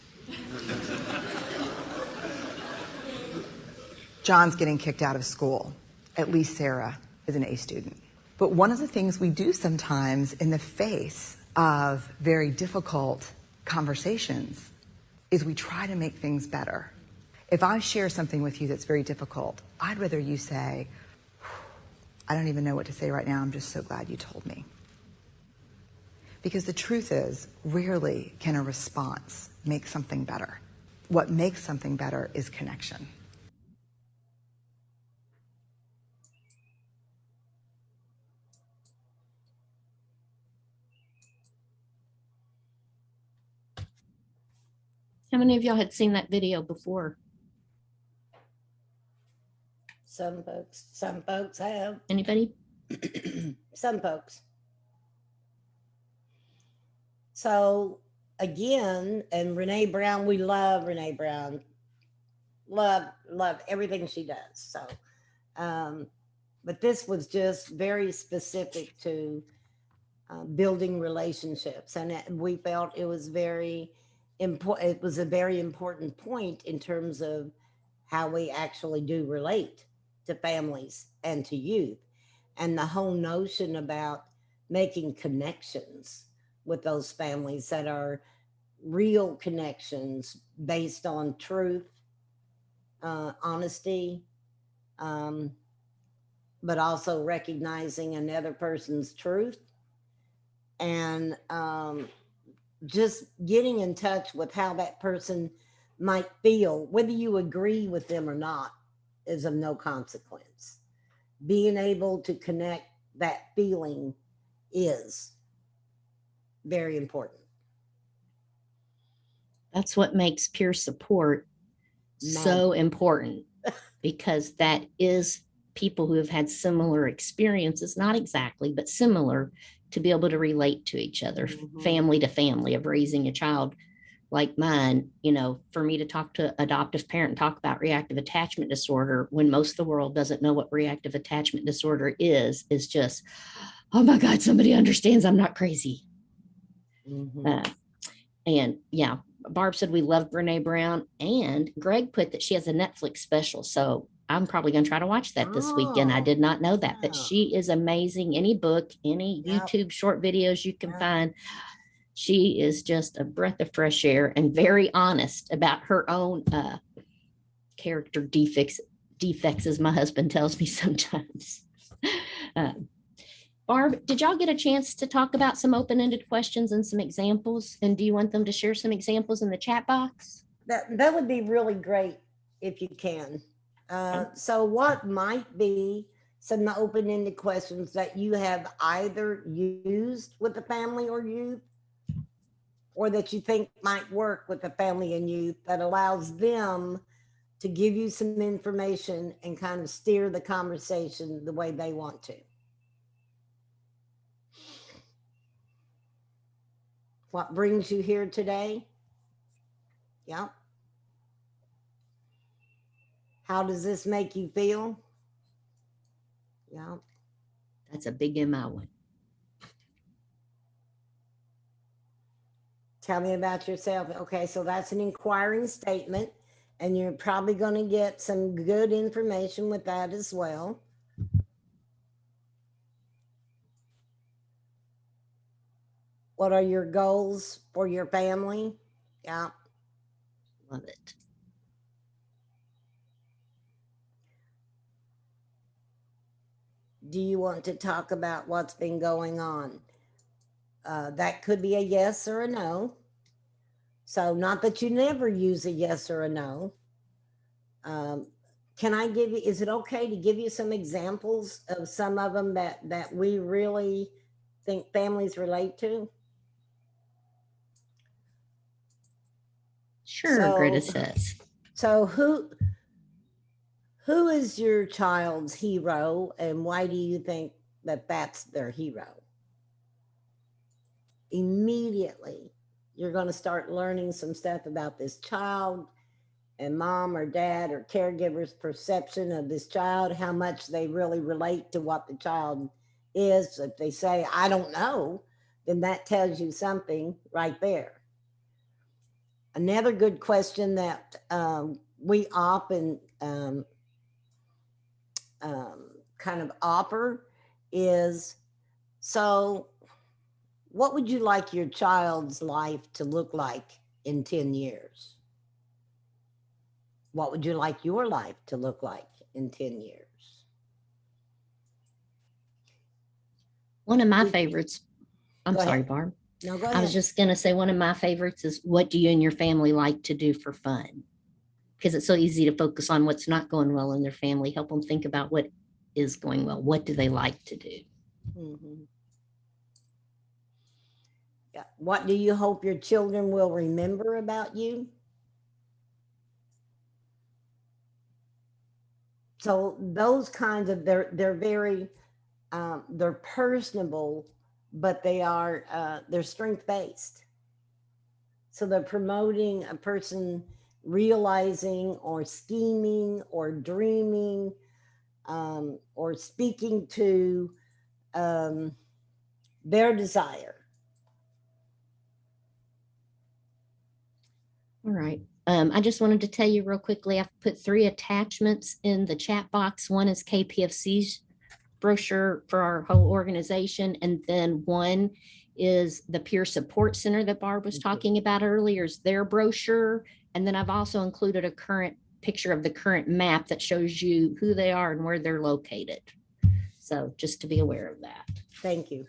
John's getting kicked out of school. At least Sarah is an A student. But one of the things we do sometimes in the face of very difficult conversations is we try to make things better. If I share something with you that's very difficult, I'd rather you say, I don't even know what to say right now, I'm just so glad you told me. Because the truth is, rarely can a response make something better. What makes something better is connection. How many of y'all had seen that video before? Some folks have. Anybody? Some folks. So again, and Renee Brown, we love Renee Brown. Love everything she does. So, but this was just very specific to building relationships, and we felt it was very important. It was a very important point in terms of how we actually do relate to families and to youth, and the whole notion about making connections with those families that are real connections based on truth, honesty, but also recognizing another person's truth, and just getting in touch with how that person might feel, whether you agree with them or not, is of no consequence. Being able to connect that feeling is very important. That's what makes peer support so important, because that is people who have had similar experiences, not exactly, but similar, to be able to relate to each other, family to family, of raising a child like mine. You know, for me to talk to adoptive parent and talk about reactive attachment disorder when most of the world doesn't know what reactive attachment disorder is just, oh my God, somebody understands I'm not crazy. And yeah, Barb said we love Brene Brown, and Greg put that she has a Netflix special. So I'm probably going to try to watch that this weekend. I did not know that, but she is amazing. Any book, any YouTube short videos you can find. She is just a breath of fresh air and very honest about her own character defects, as my husband tells me sometimes. Barb, did y'all get a chance to talk about some open-ended questions and some examples? And do you want them to share some examples in the chat box? That would be really great if you can. So what might be some open-ended questions that you have either used with the family or youth, or that you think might work with the family and youth, that allows them to give you some information and kind of steer the conversation the way they want to? What brings you here today? Yeah. How does this make you feel? Yeah. That's a big MI one. Tell me about yourself. Okay, so that's an inquiring statement, and you're probably going to get some good information with that as well. What are your goals for your family? Yeah. Love it. Do you want to talk about what's been going on? That could be a yes or a no. So not that you never use a yes or a no. Can I give you, is it okay to give you some examples of some of them that we really think families relate to? Sure, Greta says. So who is your child's hero, and why do you think that that's their hero? Immediately, you're going to start learning some stuff about this child, and mom or dad or caregiver's perception of this child, how much they really relate to what the child is. If they say, I don't know, then that tells you something right there. Another good question that we often kind of offer is, so what would you like your child's life to look like in 10 years? What would you like your life to look like in 10 years? One of my favorites, I'm Go sorry, ahead. Barb. No, go ahead. I was just going to say one of my favorites is, what do you and your family like to do for fun? Because it's so easy to focus on what's not going well in their family. Help them think about what is going well. What do they like to do? Mm-hmm. Yeah. What do you hope your children will remember about you? So those kinds of, they're very, they're personable, but they're strength-based. So they're promoting a person realizing or scheming or dreaming, or speaking to their desire. All right. I just wanted to tell you real quickly, I've put 3 attachments in the chat box. One is KPFC's brochure for our whole organization. And then one is the Peer Support Center that Barb was talking about earlier, is their brochure. And then I've also included a current picture of the current map that shows you who they are and where they're located. So just to be aware of that. Thank you.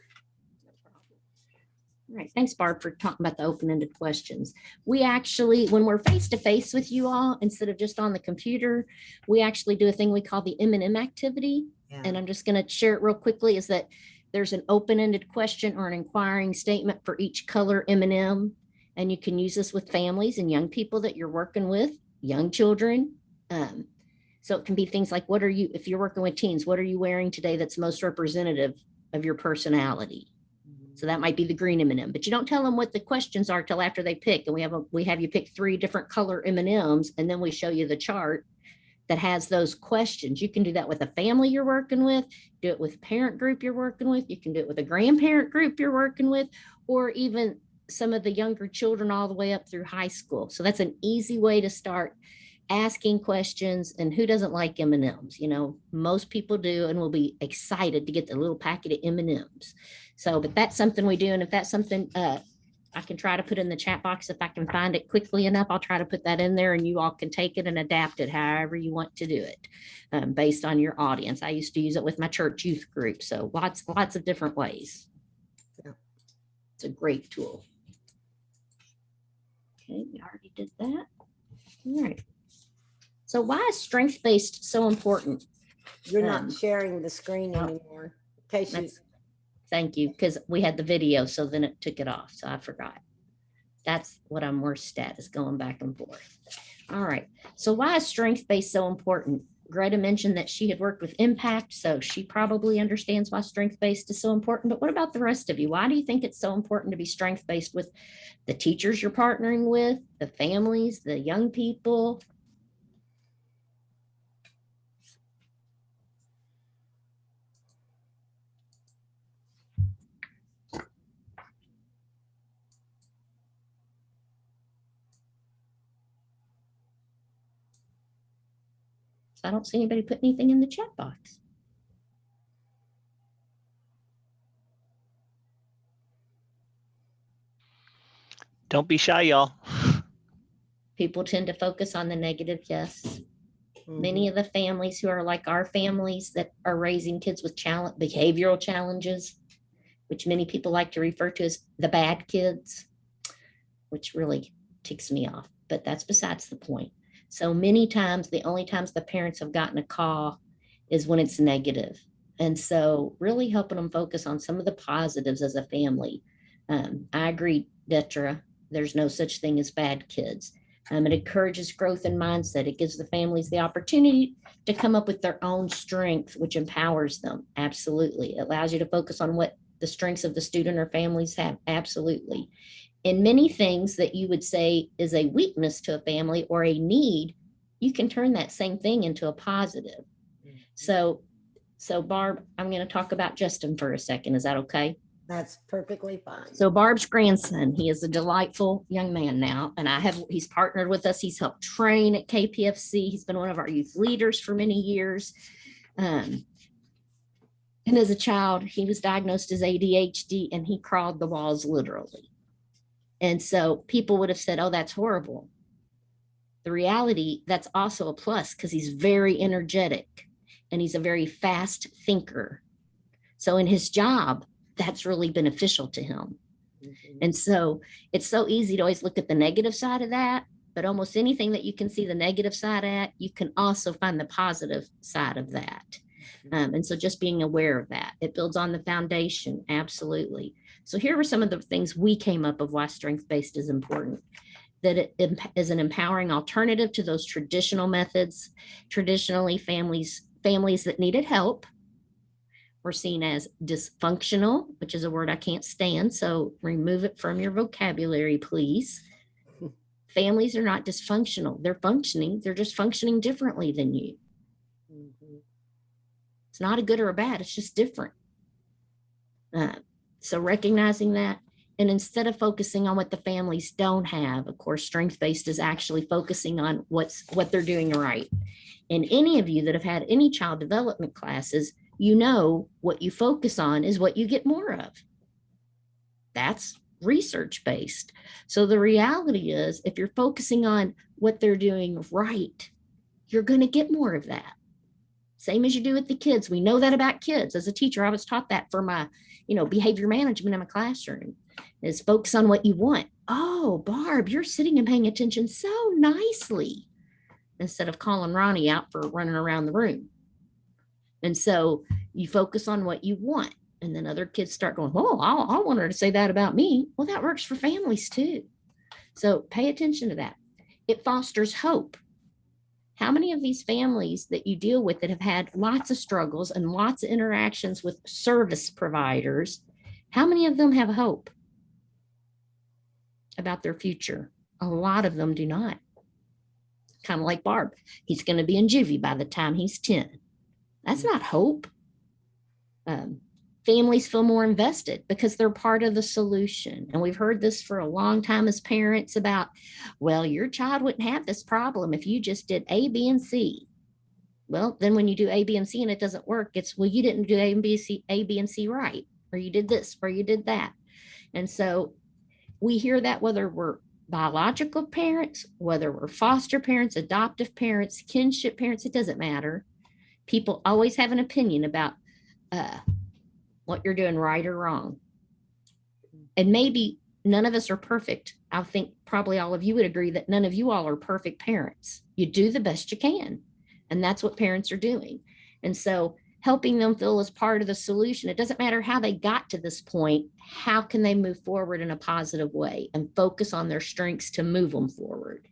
All right, thanks, Barb, for talking about the open-ended questions. We actually, when we're face-to-face with you all, instead of just on the computer, we actually do a thing we call the M&M activity. Yeah. And I'm just going to share it real quickly, is that there's an open-ended question or an inquiring statement for each color M&M. And you can use this with families and young people that you're working with, young children. So it can be things like, what are you, if you're working with teens, what are you wearing today that's most representative of your personality? So that might be the green M&M, but you don't tell them what the questions are till after they pick. And we have you pick 3 different color M&Ms, and then we show you the chart that has those questions. You can do that with a family you're working with, do it with a parent group you're working with, you can do it with a grandparent group you're working with, or even some of the younger children all the way up through high school. So that's an easy way to start asking questions. And who doesn't like M&Ms? You know, most people do, and will be excited to get the little packet of M&Ms. So, but that's something we do. And if that's something I can try to put in the chat box, if I can find it quickly enough, I'll try to put that in there, and you all can take it and adapt it however you want to do it, based on your audience. I used to use it with my church youth group. So lots of different ways. Yeah. It's a great tool. Okay, we already did that. All right. So why is strength-based so important? You're not sharing the screen anymore. In case you, thank you, because we had the video, so then it took it off, so I forgot. That's what I'm worst at, is going back and forth. All right, so why is strength-based so important? Greta mentioned that she had worked with Impact, so she probably understands why strength-based is so important. But what about the rest of you? Why do you think it's so important to be strength-based with the teachers you're partnering with, the families, the young people? I don't see anybody put anything in the chat box. Don't be shy, y'all. People tend to focus on the negative, yes. Many of the families who are like our families that are raising kids with behavioral challenges, which many people like to refer to as the bad kids, which really ticks me off, but that's besides the point. So many times, the only times the parents have gotten a call is when it's negative. And so really helping them focus on some of the positives as a family. I agree, Detra, there's no such thing as bad kids. It encourages growth and mindset. It gives the families the opportunity to come up with their own strength, which empowers them. Absolutely. It allows you to focus on what the strengths of the student or families have. Absolutely. In many things that you would say is a weakness to a family or a need, you can turn that same thing into a positive. So Barb, I'm going to talk about Justin for a second. Is that okay? that's perfectly fine. So Barb's grandson, he is a delightful young man now, and he's partnered with us. He's helped train at KPFC. He's been one of our youth leaders for many years. And as a child, he was diagnosed as ADHD, and he crawled the walls literally. And so people would have said, oh, that's horrible. The reality, that's also a plus, because he's very energetic and he's a very fast thinker. So in his job, that's really beneficial to him. And so it's so easy to always look at the negative side of that, but almost anything that you can see the negative side at, you can also find the positive side of that. And so just being aware of that, it builds on the foundation. Absolutely. So here were some of the things we came up of why strength-based is important. that it is an empowering alternative to those traditional methods. Traditionally, families that needed help were seen as dysfunctional, which is a word I can't stand, so remove it from your vocabulary, please. Families are not dysfunctional. They're functioning. They're just functioning differently than you. It's not a good or a bad. It's just different. So recognizing that, and instead of focusing on what the families don't have, of course, strength-based is actually focusing on what they're doing right. And any of you that have had any child development classes, you know what you focus on is what you get more of. That's research-based. So the reality is, if you're focusing on what they're doing right, you're going to get more of that. Same as you do with the kids. We know that about kids. As a teacher, I was taught that for my, behavior management in my classroom, is focus on what you want. Oh, Barb, you're sitting and paying attention so nicely, instead of calling Ronnie out for running around the room. And so you focus on what you want. And then other kids start going, oh, I want her to say that about me. Well, that works for families too. So pay attention to that. It fosters hope. How many of these families that you deal with that have had lots of struggles and lots of interactions with service providers, how many of them have hope about their future? A lot of them do not. Kind of like Barb. He's going to be in juvie by the time he's 10. That's not hope. Families feel more invested because they're part of the solution. And we've heard this for a long time as parents about, well, your child wouldn't have this problem if you just did A, B, and C. Well, then when you do A, B, and C and it doesn't work, it's, well, you didn't do A, B, and C right, or you did this, or you did that. And so we hear that whether we're biological parents, whether we're foster parents, adoptive parents, kinship parents, it doesn't matter. People always have an opinion about what you're doing right or wrong. And maybe none of us are perfect. I think probably all of you would agree that none of you all are perfect parents. You do the best you can. And that's what parents are doing. And so helping them feel as part of the solution. It doesn't matter how they got to this point. How can they move forward in a positive way and focus on their strengths to move them forward?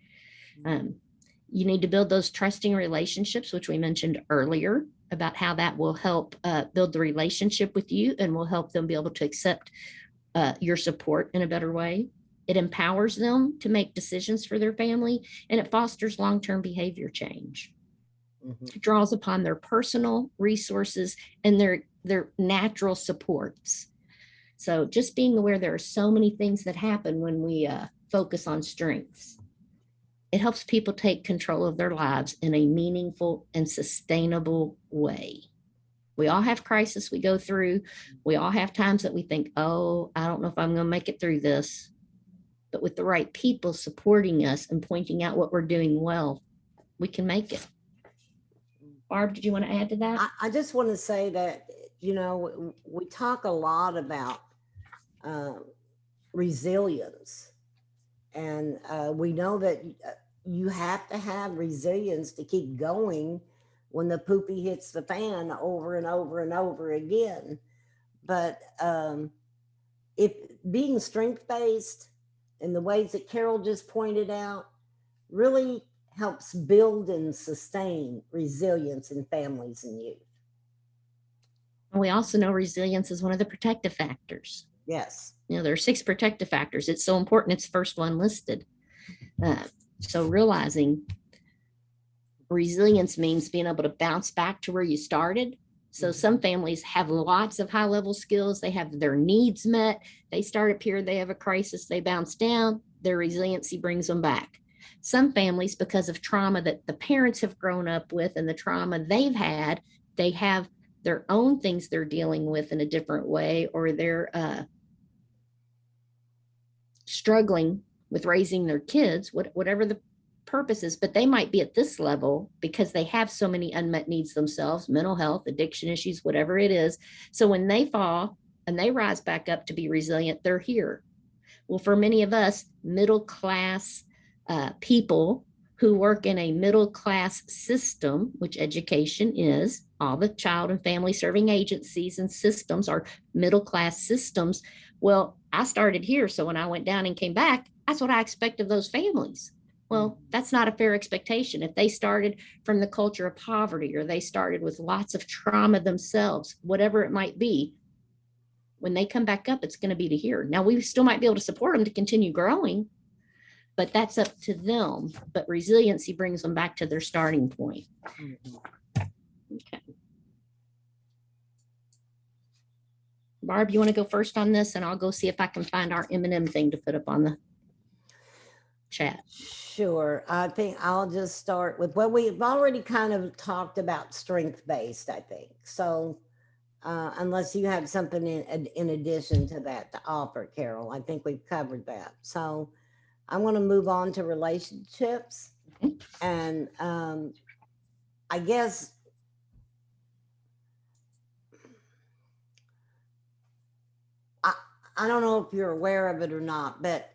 You need to build those trusting relationships, which we mentioned earlier, about how that will help build the relationship with you and will help them be able to accept your support in a better way. It empowers them to make decisions for their family, and it fosters long-term behavior change. It draws upon their personal resources and their natural supports. So just being aware there are so many things that happen when we focus on strengths. It helps people take control of their lives in a meaningful and sustainable way. We all have crises we go through. We all have times that we think, oh, I don't know if I'm going to make it through this. But with the right people supporting us and pointing out what we're doing well, we can make it. Barb, did you want to add to that? I just want to say that, we talk a lot about resilience. And we know that you have to have resilience to keep going when the poopy hits the fan over and over and over again. But if being strength-based in the ways that Carol just pointed out really helps build and sustain resilience in families and youth. And we also know resilience is one of the protective factors. Yes. There are 6 protective factors. It's so important. It's the first one listed. So realizing resilience means being able to bounce back to where you started. So some families have lots of high-level skills. They have their needs met. They start up here. They have a crisis. They bounce down. Their resiliency brings them back. Some families, because of trauma that the parents have grown up with and the trauma they've had, they have their own things they're dealing with in a different way, or they're struggling with raising their kids, whatever the purpose is, but they might be at this level because they have so many unmet needs themselves, mental health, addiction issues, whatever it is. So when they fall and they rise back up to be resilient, they're here. Well, for many of us middle class people who work in a middle class system, which education is, all the child and family serving agencies and systems are middle class systems. Well, I started here. So when I went down and came back, that's what I expect of those families. Well, that's not a fair expectation. If they started from the culture of poverty, or they started with lots of trauma themselves, whatever it might be, when they come back up, it's going to be to here. Now, we still might be able to support them to continue growing, but that's up to them. But resiliency brings them back to their starting point. Okay. Barb, you want to go first on this, and I'll go see if I can find our M&M thing to put up on the chat. Sure. I think I'll just start with what we've already kind of talked about, strength-based, I think. So unless you have something in addition to that to offer, Carol, I think we've covered that. So I want to move on to relationships. And I guess I don't know if you're aware of it or not, but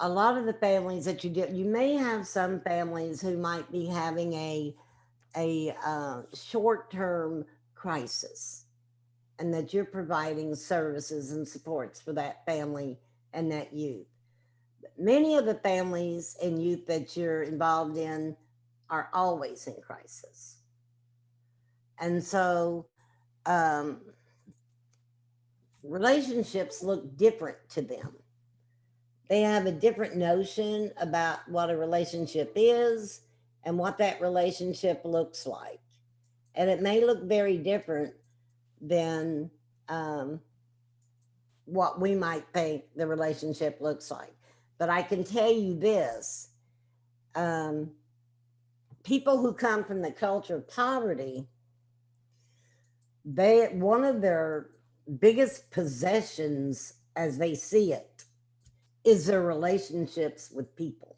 a lot of the families that you do, you may have some families who might be having a short-term crisis, and that you're providing services and supports for that family and that youth. Many of the families and youth that you're involved in are always in crisis. And so relationships look different to them. They have a different notion about what a relationship is and what that relationship looks like. And it may look very different than what we might think the relationship looks like. But I can tell you this, people who come from the culture of poverty, one of their biggest possessions as they see it is their relationships with people.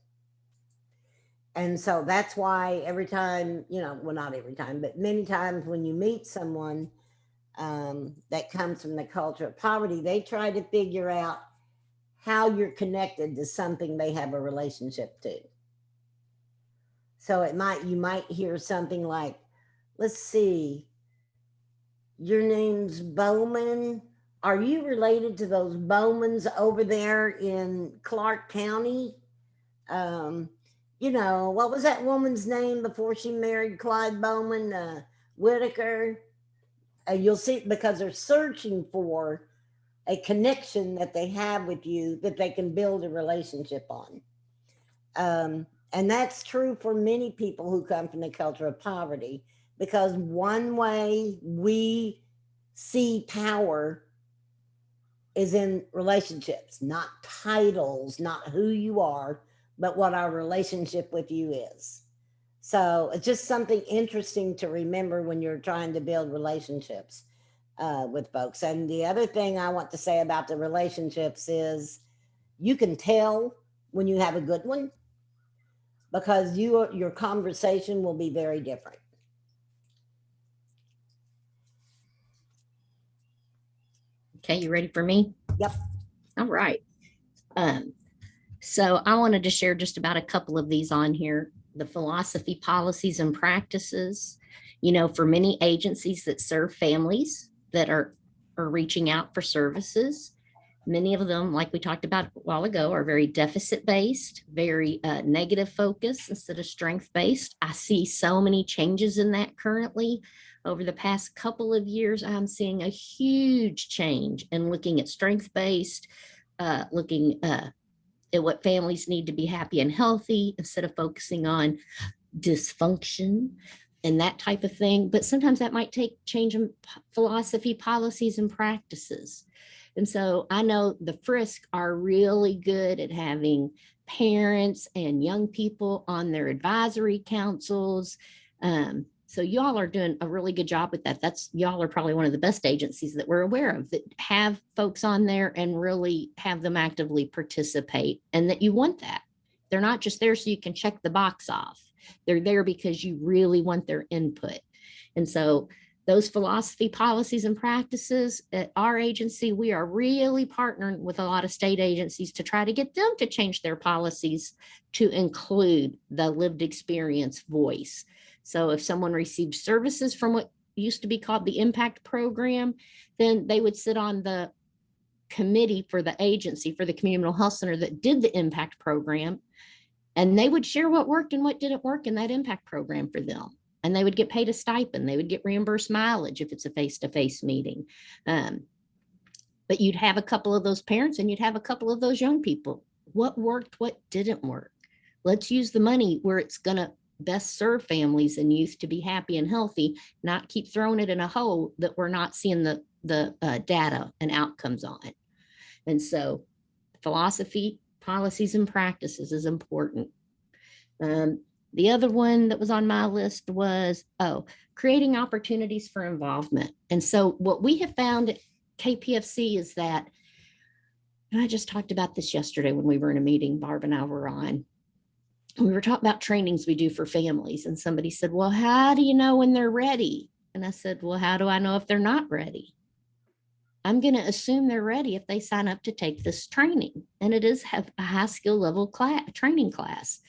And so that's why every time, well, not every time, but many times when you meet someone that comes from the culture of poverty, they try to figure out how you're connected to something they have a relationship to. So you might hear something like, let's see, your name's Bowman. Are you related to those Bowmans over there in Clark County? What was that woman's name before she married Clyde Bowman? Whitaker. You'll see, because they're searching for a connection that they have with you that they can build a relationship on. And that's true for many people who come from the culture of poverty, because one way we see power is in relationships, not titles, not who you are, but what our relationship with you is. So it's just something interesting to remember when you're trying to build relationships with folks. And the other thing I want to say about the relationships is you can tell when you have a good one, because your conversation will be very different. Okay, you ready for me? Yep. All right. So I wanted to share just about a couple of these on here. The philosophy, policies, and practices. For many agencies that serve families that are reaching out for services, many of them, like we talked about a while ago, are very deficit-based, very negative focus instead of strength-based. I see so many changes in that currently. Over the past couple of years, I'm seeing a huge change in looking at strength-based, looking at what families need to be happy and healthy instead of focusing on dysfunction and that type of thing. But sometimes that might take change in philosophy, policies, and practices. And so I know the Frisk are really good at having parents and young people on their advisory councils. So y'all are doing a really good job with that. Y'all are probably one of the best agencies that we're aware of that have folks on there and really have them actively participate, and that you want that. They're not just there so you can check the box off. They're there because you really want their input. And so those philosophy, policies, and practices at our agency, we are really partnering with a lot of state agencies to try to get them to change their policies to include the lived experience voice. So if someone receives services from what used to be called the impact program, then they would sit on the committee for the agency, for the communal health center that did the impact program. And they would share what worked and what didn't work in that impact program for them. And they would get paid a stipend. They would get reimbursed mileage if it's a face-to-face meeting. But you'd have a couple of those parents and you'd have a couple of those young people. What worked, what didn't work? Let's use the money where it's going to best serve families and youth to be happy and healthy, not keep throwing it in a hole that we're not seeing the data and outcomes on it. And so philosophy, policies, and practices is important. The other one that was on my list was, creating opportunities for involvement. And so what we have found at KPFC is that, and I just talked about this yesterday when we were in a meeting, Barb and I were on, we were talking about trainings we do for families. And somebody said, well, how do you know when they're ready? And I said, well, how do I know if they're not ready? I'm going to assume they're ready if they sign up to take this training. And it is a high skill level training class,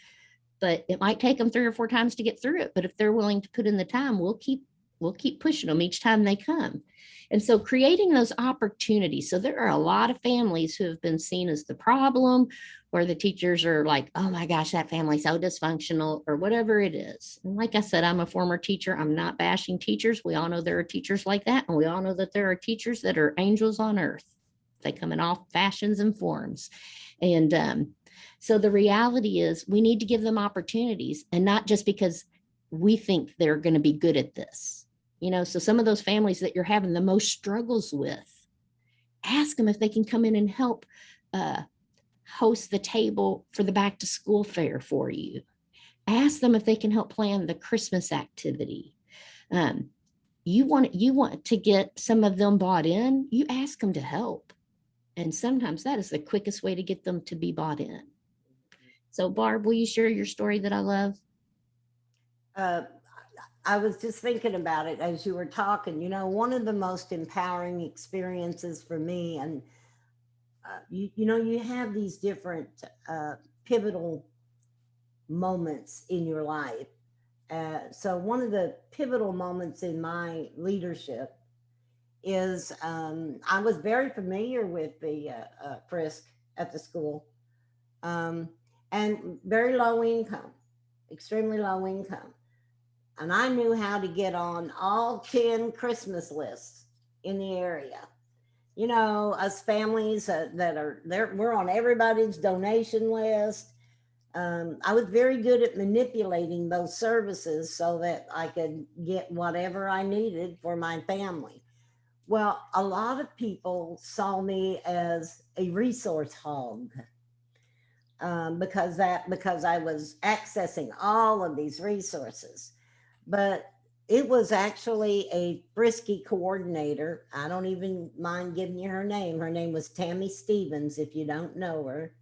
but it might take them 3 or 4 times to get through it. But if they're willing to put in the time, we'll keep pushing them each time they come. And so creating those opportunities. So there are a lot of families who have been seen as the problem, where the teachers are like, oh my gosh, that family's so dysfunctional, or whatever it is. And like I said, I'm a former teacher. I'm not bashing teachers. We all know there are teachers like that. And we all know that there are teachers that are angels on earth. They come in all fashions and forms. And so the reality is we need to give them opportunities, and not just because we think they're going to be good at this. You know, so some of those families that you're having the most struggles with, ask them if they can come in and help host the table for the back to school fair for you. Ask them if they can help plan the Christmas activity. You want to get some of them bought in, you ask them to help. And sometimes that is the quickest way to get them to be bought in. So Barb, will you share your story that I love? I was just thinking about it as you were talking. You know, one of the most empowering experiences for me, and you know, you have these different pivotal moments in your life. So one of the pivotal moments in my leadership is I was very familiar with the Frisk at the school, and very low income, extremely low income. And I knew how to get on all 10 Christmas lists in the area. You know, us families that are there, we're on everybody's donation list. I was very good at manipulating those services so that I could get whatever I needed for my family. Well, a lot of people saw me as a resource hog because I was accessing all of these resources. But it was actually a Frisky coordinator. I don't even mind giving you her name. Her name was Tammy Stevens, if you don't know her.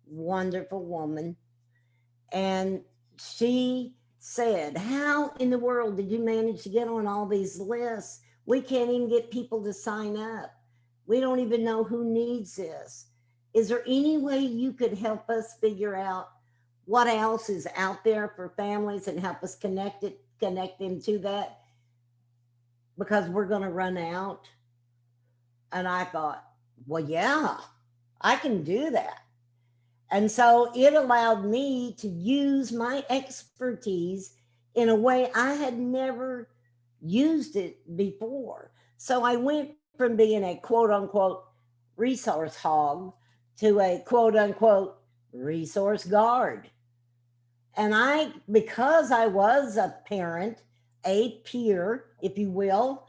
Wonderful woman. And she said, how in the world did you manage to get on all these lists? We can't even get people to sign up. We don't even know who needs this. Is there any way you could help us figure out what else is out there for families and help us connect them to that? Because we're going to run out. And I thought, well, yeah, I can do that. And so it allowed me to use my expertise in a way I had never used it before. So I went from being a quote unquote resource hog to a quote unquote resource guard. And because I was a parent, a peer, if you will,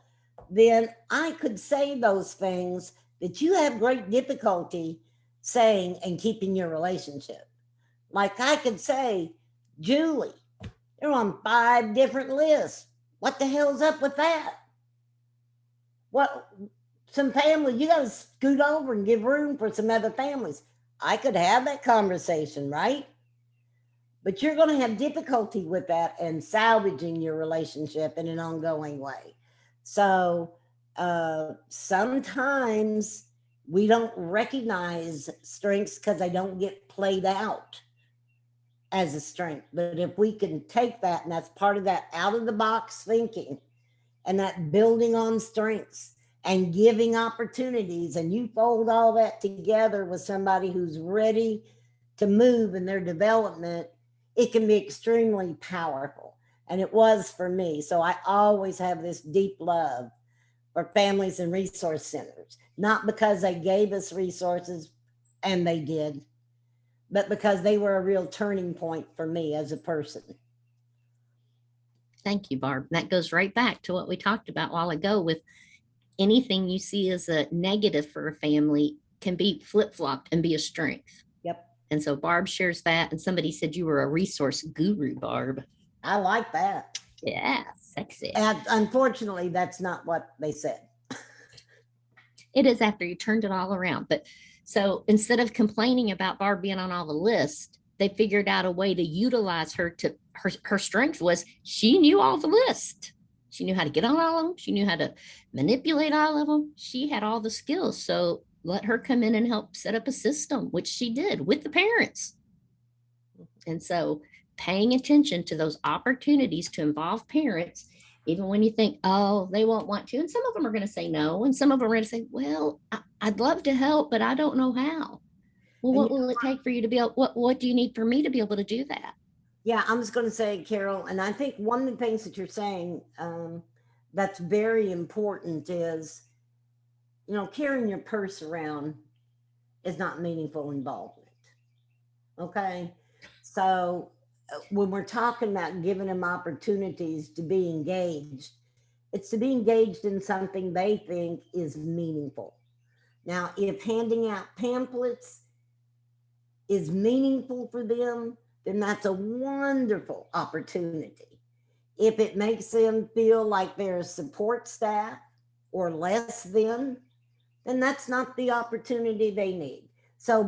then I could say those things that you have great difficulty saying and keeping your relationship. Like I could say, Julie, you're on 5 different lists. What the hell's up with that? What, some family, you got to scoot over and give room for some other families. I could have that conversation, right? But you're going to have difficulty with that and salvaging your relationship in an ongoing way. So sometimes we don't recognize strengths because they don't get played out as a strength. But if we can take that, and that's part of that out of the box thinking and that building on strengths and giving opportunities, and you fold all that together with somebody who's ready to move in their development, it can be extremely powerful. And it was for me. So I always have this deep love for families and resource centers, not because they gave us resources, and they did, but because they were a real turning point for me as a person. Thank you, Barb. That goes right back to what we talked about a while ago with anything you see as a negative for a family can be flip-flopped and be a strength. Yep. And so Barb shares that. And somebody said you were a resource guru, Barb. I like that. Yeah, sexy. And unfortunately, that's not what they said. It is after you turned it all around. But so instead of complaining about Barb being on all the lists, they figured out a way to utilize her to her strength was she knew all the list. She knew how to get on all of them. She knew how to manipulate all of them. She had all the skills. So let her come in and help set up a system, which she did with the parents. And so paying attention to those opportunities to involve parents, even when you think, oh, they won't want to. And some of them are going to say no. And some of them are going to say, well, I'd love to help, but I don't know how. Well, what will it take for you to be able, what do you need for me to be able to do that? Yeah, I'm just going to say, Carol, and I think one of the things that you're saying that's very important is, you know, carrying your purse around is not meaningful involvement. Okay. So when we're talking about giving them opportunities to be engaged, it's to be engaged in something they think is meaningful. Now, if handing out pamphlets is meaningful for them, then that's a wonderful opportunity. If it makes them feel like they're a support staff or less than, then that's not the opportunity they need. So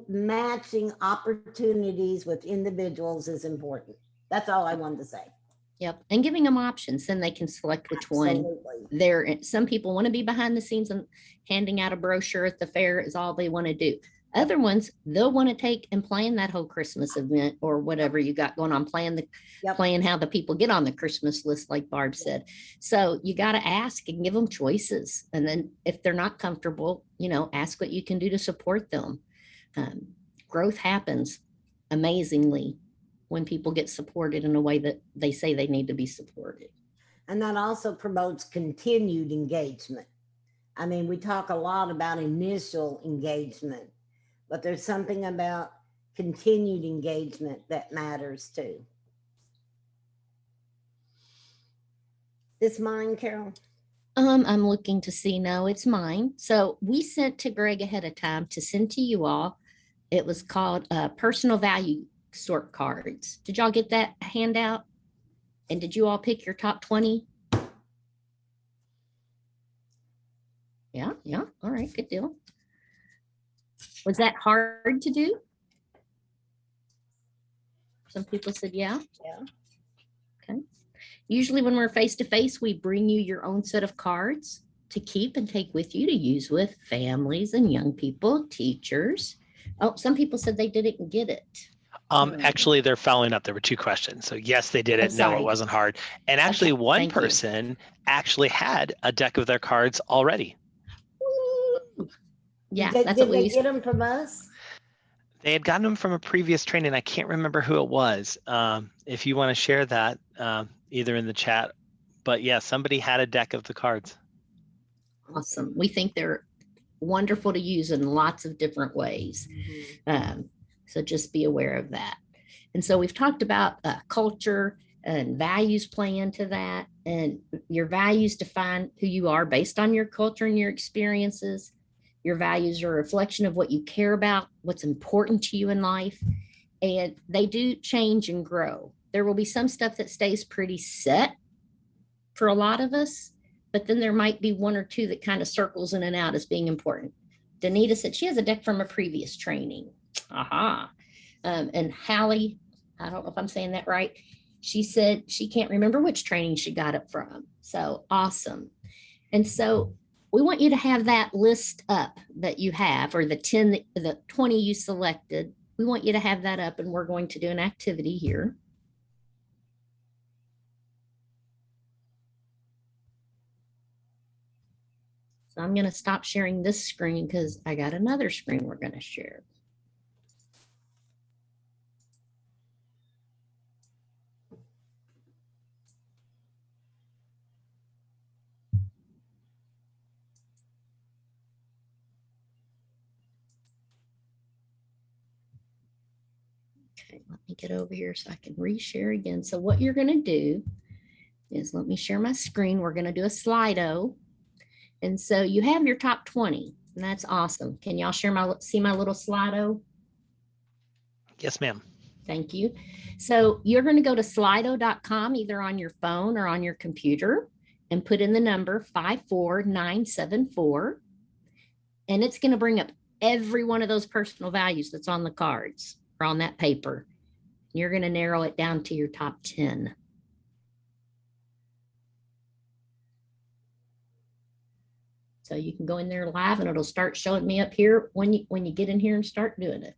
matching opportunities with individuals is important. That's all I wanted to say. Yep. And giving them options, then they can select which Absolutely. one. Some people want to be behind the scenes and handing out a brochure at the fair is all they want to do. Other ones, they'll want to take and plan that whole Christmas event or whatever you got going on, plan how the people get on the Christmas list, like Barb said. So you got to ask and give them choices. And then if they're not comfortable, you know, ask what you can do to support them. Growth happens amazingly when people get supported in a way that they say they need to be supported. And that also promotes continued engagement. I mean, we talk a lot about initial engagement, but there's something about continued engagement that matters too. This mine, Carol? I'm looking to see. No, it's mine. So we sent to Greg ahead of time to send to you all. It was called personal value sort cards. Did y'all get that handout? And did you all pick your top 20? Yeah. All right, good deal. Was that hard to do? Some people said, yeah. Yeah. Okay. Usually when we're face to face, we bring you your own set of cards to keep and take with you to use with families and young people, teachers. Oh, some people said they didn't get it. Actually, they're following up. There were 2 questions. So yes, they did it. No, sorry. it wasn't hard. And actually, Okay, one thank you. person actually had a deck of their cards already. Woo! Yeah, Did that's what they we get them from us? They had gotten them from a previous training. I can't remember who it was. If you want to share that, either in the chat, but yeah, somebody had a deck of the cards. Awesome. We think they're wonderful to use in lots of different ways. So just be aware of that. And so we've talked about culture and values play into that. And your values define who you are based on your culture and your experiences. Your values are a reflection of what you care about, what's important to you in life. And they do change and grow. There will be some stuff that stays pretty set for a lot of us, but then there might be 1 or 2 that kind of circles in and out as being important. Danita said she has a deck from a previous training. Aha. And Hallie, I don't know if I'm saying that right. She said she can't remember which training she got it from. So awesome. And so we want you to have that list up that you have, or the 20 you selected. We want you to have that up, and we're going to do an activity here. So I'm going to stop sharing this screen because I got another screen we're going to share. Okay, let me get over here so I can reshare again. So what you're going to do is let me share my screen. We're going to do a Slido. And so you have your top 20, and that's awesome. Can y'all see my little Slido? Yes, ma'am. Thank you. So you're going to go to slido.com either on your phone or on your computer and put in the number 54974. And it's going to bring up every one of those personal values that's on the cards or on that paper. You're going to narrow it down to your top 10. So you can go in there live and it'll start showing me up here when you get in here and start doing it.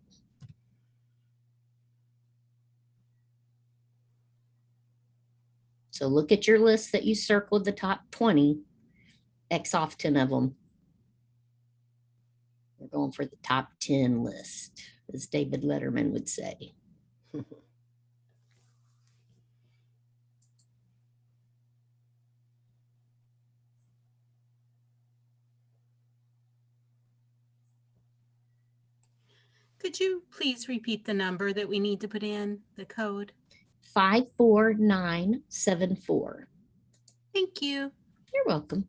So look at your list that you circled the top 20, X off 10 of them. We're going for the top 10 list, as David Letterman would say. Could you please repeat the number that we need to put in, the code? 54974. Thank you. You're welcome.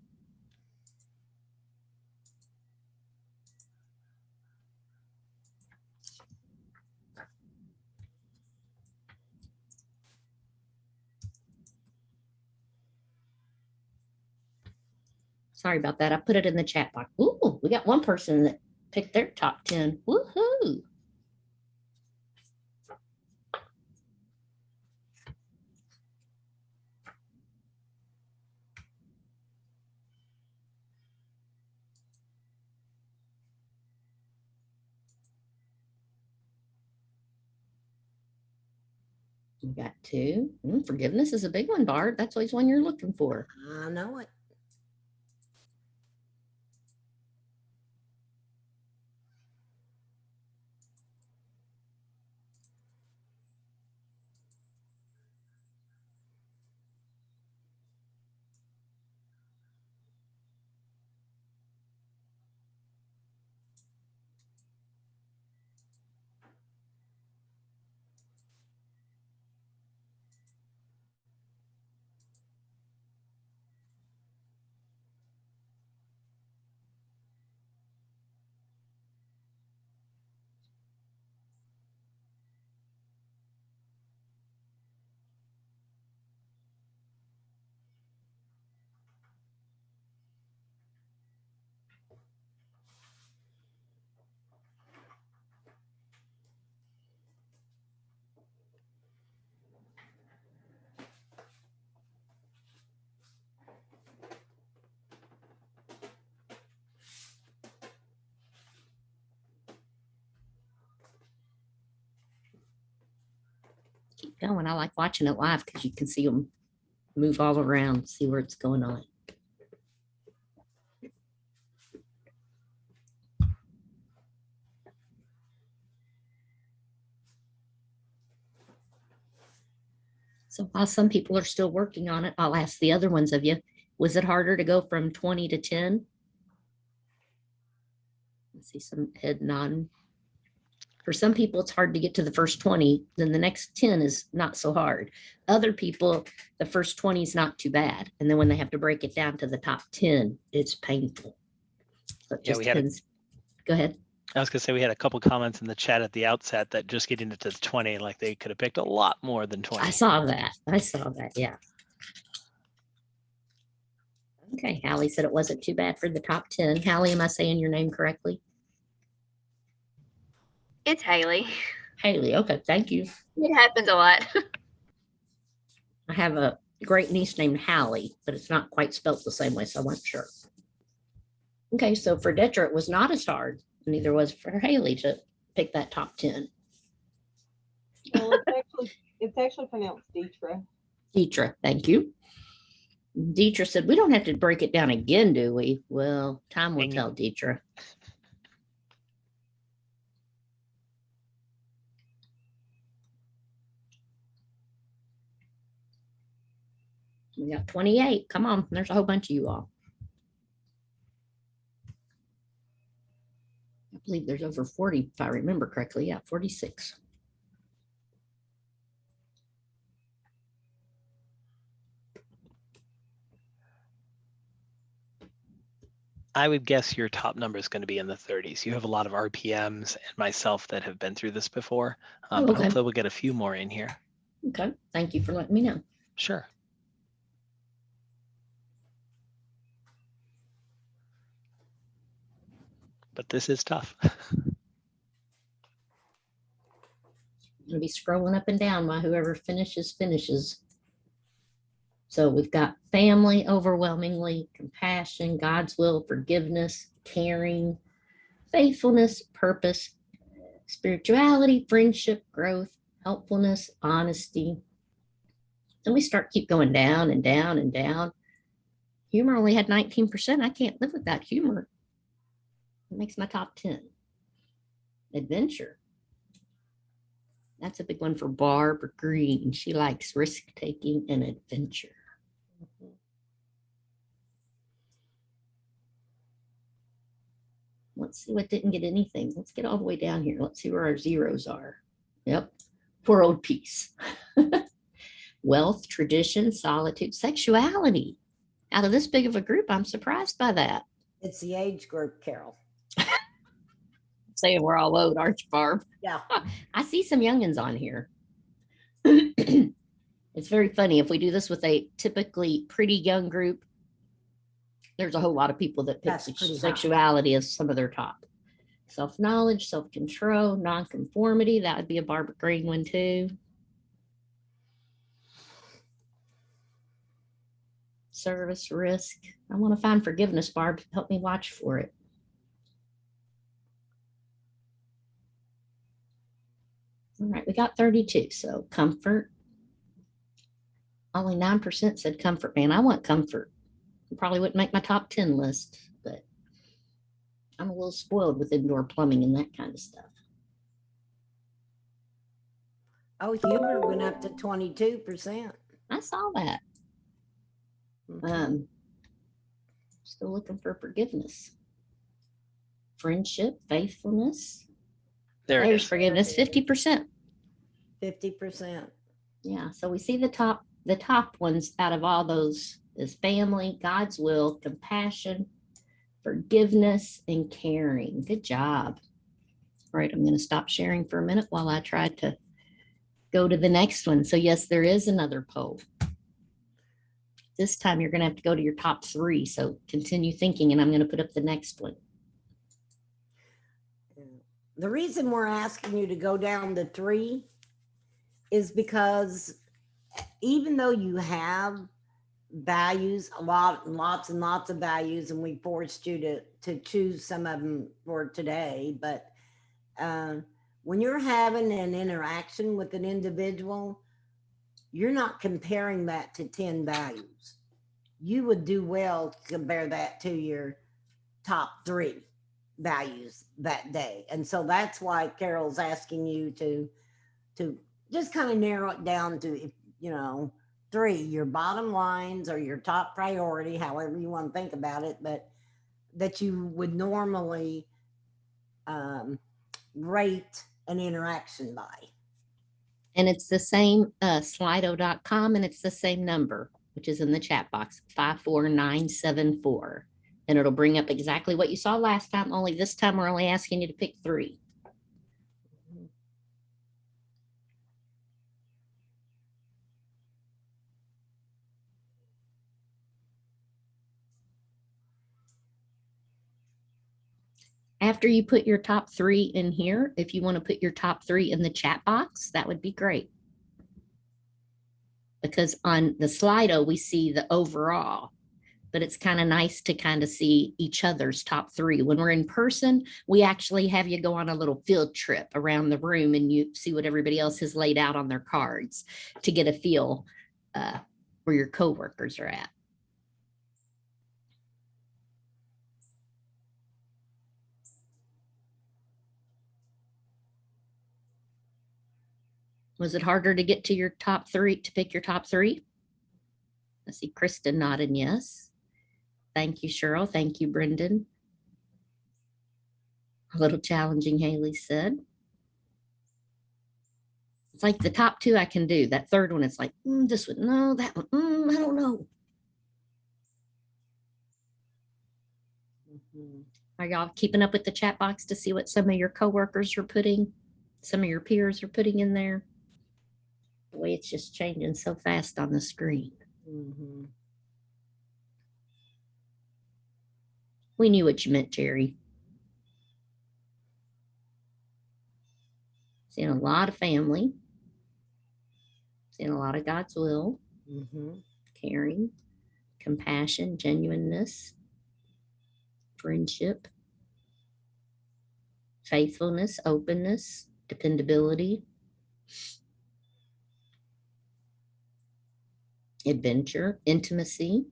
Sorry about that. I put it in the chat box. Ooh, we got one person that picked their top 10. Woohoo. We got two. Forgiveness is a big one, Bart. That's always one you're looking for. I know it. Keep going. I like watching it live because you can see them move all around, see where it's going on. So while some people are still working on it, I'll ask the other ones of you, was it harder to go from 20 to 10? I see some head nodding. For some people, it's hard to get to the first 20. Then the next 10 is not so hard. Other people, the first 20 is not too bad. And then when they have to break it down to the top 10, it's painful. So it just depends. Go ahead. I was going to say we had a couple comments in the chat at the outset that just getting it to 20, like they could have picked a lot more than 20. I saw that. Yeah. Okay, Hallie said it wasn't too bad for the top 10. Hallie, am I saying your name correctly? It's Haley. Haley, okay, thank you. It happens a lot. I have a great niece named Hallie, but it's not quite spelled the same way, so I wasn't sure. Okay, so for Detra, it was not as hard, neither was for Haley to pick that top 10. Well, it's actually pronounced Detra. Detra, thank you. Deidre said, we don't have to break it down again, do we? Well, time will Dang it. tell, Deidre. We got 28. Come on, there's a whole bunch of you all. I believe there's over 40, if I remember correctly. Yeah, 46. I would guess your top number is going to be in the 30s. You have a lot of RPMs and myself that have been through this before. Oh, But okay. hopefully we'll get a few more in here. Okay, thank you for letting me know. Sure. But this is tough. I'm gonna be scrolling up and down while whoever finishes. So we've got family overwhelmingly, compassion, God's will, forgiveness, caring, faithfulness, purpose, spirituality, friendship, growth, helpfulness, honesty. Then we keep going down and down and down. Humor only had 19%. I can't live without humor. It makes my top 10. Adventure. That's a big one for Barbara Green. She likes risk-taking and adventure. Let's see what didn't get anything. Let's get all the way down here. Let's see where our zeros are. Yep. World peace. Wealth, tradition, solitude, sexuality. Out of this big of a group, I'm surprised by that. It's the age group, Carol. Saying we're all old, aren't you, Barb? Yeah. I see some youngins on here. It's very funny. If we do this with a typically pretty young group, there's a whole lot of people that pick That's pretty high. sexuality as some of their top. Self-knowledge, self-control, nonconformity. That would be a Barbara Green one too. Service, risk. I want to find forgiveness, Barb. Help me watch for it. All right, we got 32. So comfort. Only 9% said comfort. Man, I want comfort. It probably wouldn't make my top 10 list, but I'm a little spoiled with indoor plumbing and that kind of stuff. Oh, humor went up to 22%. I saw that. Still looking for forgiveness. Friendship, faithfulness. There's forgiveness, 50%. 50%. Yeah, so we see the top ones out of all those is family, God's will, compassion, forgiveness, and caring. Good job. All right, I'm going to stop sharing for a minute while I try to go to the next one. So yes, there is another poll. This time you're going to have to go to your top 3. So continue thinking, and I'm going to put up the next one. The reason we're asking you to go down to 3 is because even though you have values, lots and lots of values, and we forced you to choose some of them for today, but when you're having an interaction with an individual, you're not comparing that to 10 values. You would do well to compare that to your top 3 values that day. And so that's why Carol's asking you to just kind of narrow it down to, 3, your bottom lines or your top priority, however you want to think about it, but that you would normally rate an interaction by. And it's the same slido.com, and it's the same number, which is in the chat box, 54974. And it'll bring up exactly what you saw last time, only this time we're only asking you to pick 3. After you put your top 3 in here, if you want to put your top 3 in the chat box, that would be great. Because on the Slido, we see the overall, but it's kind of nice to kind of see each other's top 3. When we're in person, we actually have you go on a little field trip around the room and you see what everybody else has laid out on their cards to get a feel where your coworkers are at. Was it harder to get to your top three, to pick your top three? I see Kristen nodding yes. Thank you, Cheryl. Thank you, Brendan. A little challenging, Haley said. It's like the top two I can do. That third one, it's like, this one, no, that one, I don't know. Are y'all keeping up with the chat box to see what some of your coworkers are putting, some of your peers are putting in there? The way it's just changing so fast on the screen. We knew what you meant, Jerry. Seeing a lot of family. Seeing a lot of God's will. Caring, compassion, genuineness, friendship, faithfulness, openness, dependability, adventure, intimacy.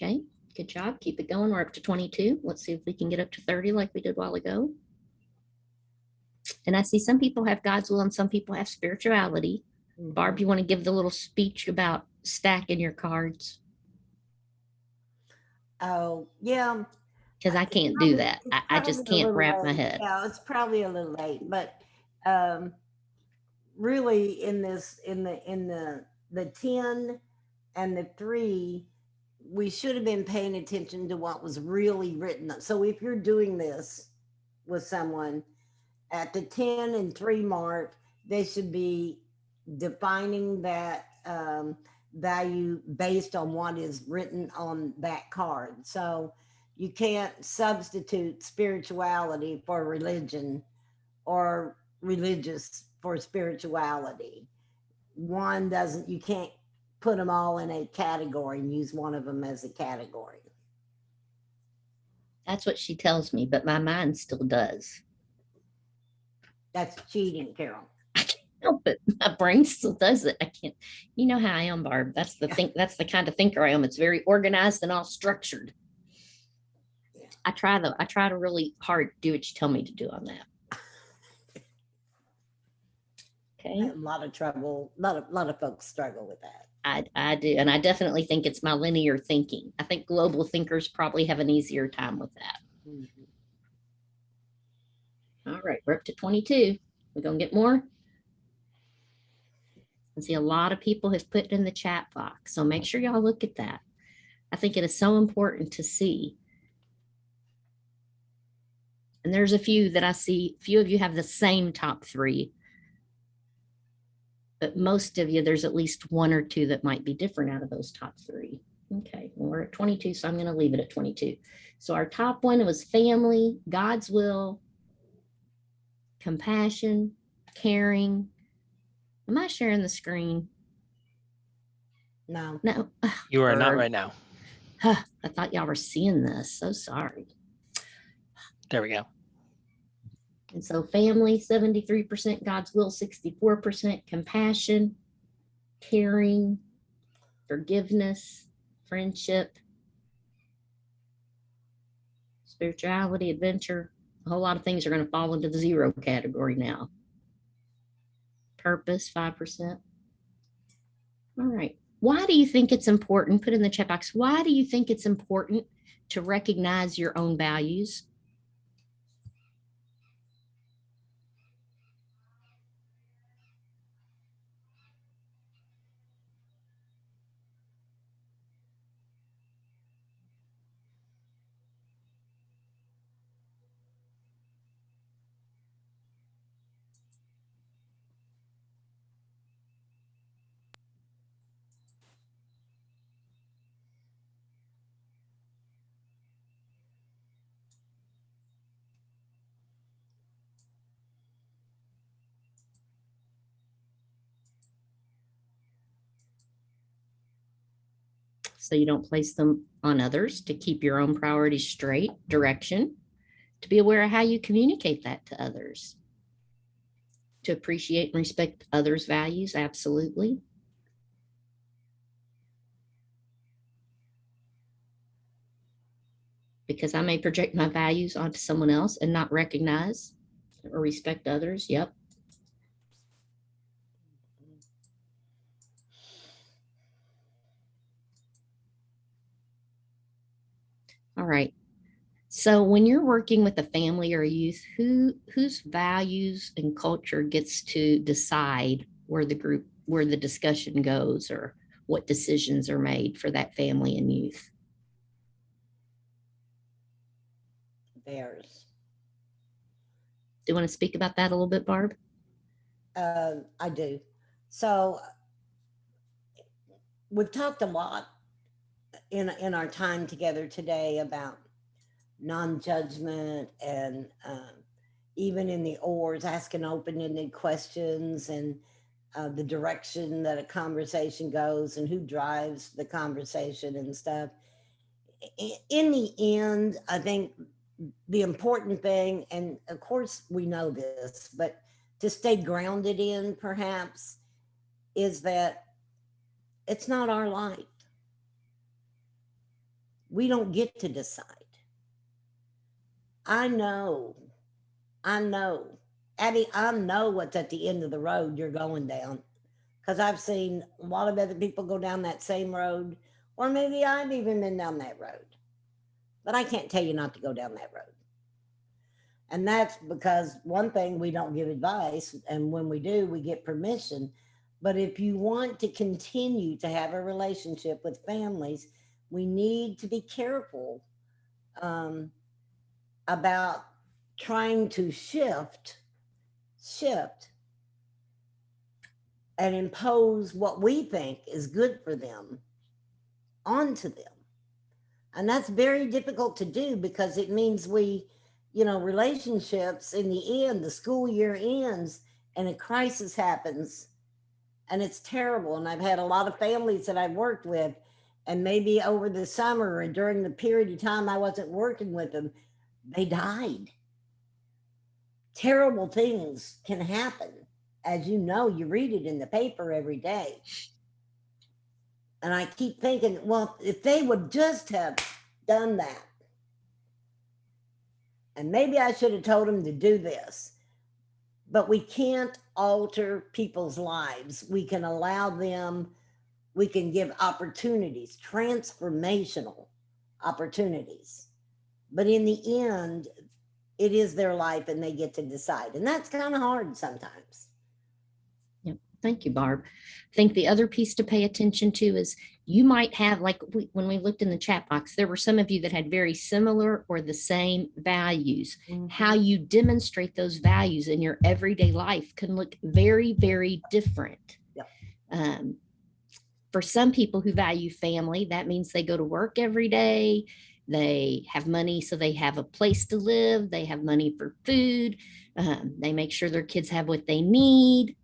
Okay, good job. Keep it going. We're up to 22. Let's see if we can get up to 30 like we did a while ago. And I see some people have God's will and some people have spirituality. Barb, you want to give the little speech about stacking your cards? Oh, yeah. Because I can't do that. I just can't wrap my head. Yeah, it's probably a little late, but really in the 10 and the 3, we should have been paying attention to what was really written. So if you're doing this with someone at the 10 and 3 mark, they should be defining that value based on what is written on that card. So you can't substitute spirituality for religion or religious for spirituality. One doesn't, you can't put them all in a category and use one of them as a category. That's what she tells me, but my mind still does. That's cheating, Carol. I can't help it. My brain still does it. I can't. You know how I am, Barb. That's the thing. That's the kind of thinker I am. It's very organized and all structured. Yeah. I try to really hard do what you tell me to do on that. I Okay. have a lot of trouble. A lot of folks struggle with that. I do. And I definitely think it's my linear thinking. I think global thinkers probably have an easier time with that. All right, we're up to 22. We're going to get more. I see a lot of people have put in the chat box. So make sure y'all look at that. I think it is so important to see. And there's a few that I see, few of you have the same top 3. But most of you, there's at least 1 or 2 that might be different out of those top 3. Okay, well, we're at 22, so I'm going to leave it at 22. So our top one was family, God's will, compassion, caring. Am I sharing the screen? No. No. You are not right now. I thought y'all were seeing this. So sorry. There we go. And so family, 73%, God's will, 64%, compassion, caring, forgiveness, friendship, spirituality, adventure. A whole lot of things are going to fall into the 0 category now. Purpose, 5%. All right. Why do you think it's important? Put in the chat box. Why do you think it's important to recognize your own values? So you don't place them on others, to keep your own priorities straight, direction, to be aware of how you communicate that to others, to appreciate and respect others' values. Absolutely. Because I may project my values onto someone else and not recognize or respect others. Yep. All right. So when you're working with a family or a youth, whose values and culture gets to decide where the discussion goes or what decisions are made for that family and youth? Theirs. Do you want to speak about that a little bit, Barb? I do. So we've talked a lot in our time together today about non-judgment and even in the oars, asking open-ended questions and the direction that a conversation goes and who drives the conversation and stuff. In the end, I think the important thing, and of course we know this, but to stay grounded in perhaps, is that it's not our life. We don't get to decide. I know, Abby, I know what's at the end of the road you're going down, because I've seen a lot of other people go down that same road, or maybe I've even been down that road. But I can't tell you not to go down that road. And that's because, one thing, we don't give advice, and when we do, we get permission. But if you want to continue to have a relationship with families, we need to be careful about trying to shift and impose what we think is good for them onto them. And that's very difficult to do, because it means relationships, in the end, the school year ends and a crisis happens, and it's terrible. And I've had a lot of families that I've worked with, and maybe over the summer and during the period of time I wasn't working with them, they died. Terrible things can happen. As you know, you read it in the paper every day. And I keep thinking, well, if they would just have done that, and maybe I should have told them to do this. But we can't alter people's lives. We can allow them, we can give opportunities, transformational opportunities. But in the end, it is their life and they get to decide. And that's kind of hard sometimes. Yep. Thank you, Barb. I think the other piece to pay attention to is you might have, like when we looked in the chat box, there were some of you that had very similar or the same values. Mm-hmm. How you demonstrate those values in your everyday life can look very, very different. Yep. For some people who value family, that means they go to work every day. They have money, so they have a place to live. They have money for food. They make sure their kids have what they need.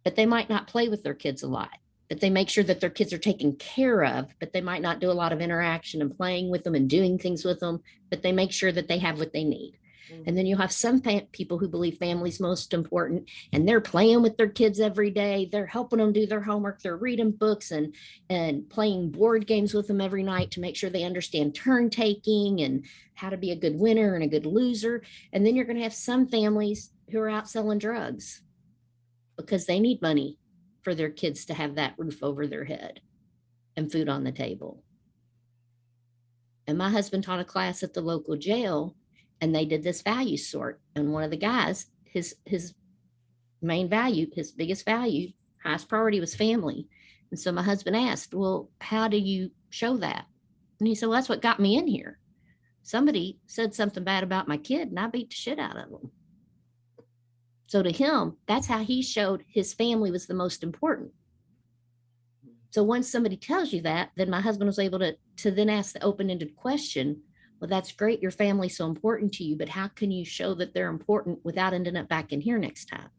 But they might not play with their kids a lot. But they make sure that their kids are taken care of. But they might not do a lot of interaction and playing with them and doing things with them. But they make sure that they have what they need. Mm-hmm. And then you'll have some people who believe family's most important, and they're playing with their kids every day. They're helping them do their homework. They're reading books and playing board games with them every night to make sure they understand turn taking and how to be a good winner and a good loser. And then you're going to have some families who are out selling drugs because they need money for their kids to have that roof over their head and food on the table. And my husband taught a class at the local jail, and they did this value sort. And one of the guys, his main value, his biggest value, highest priority was family. And so my husband asked, well, how do you show that? And he said, well, that's what got me in here. Somebody said something bad about my kid, and I beat the shit out of them. So to him, that's how he showed his family was the most important. So once somebody tells you that, then my husband was able to then ask the open-ended question, well, that's great, your family's so important to you, but how can you show that they're important without ending up back in here next time?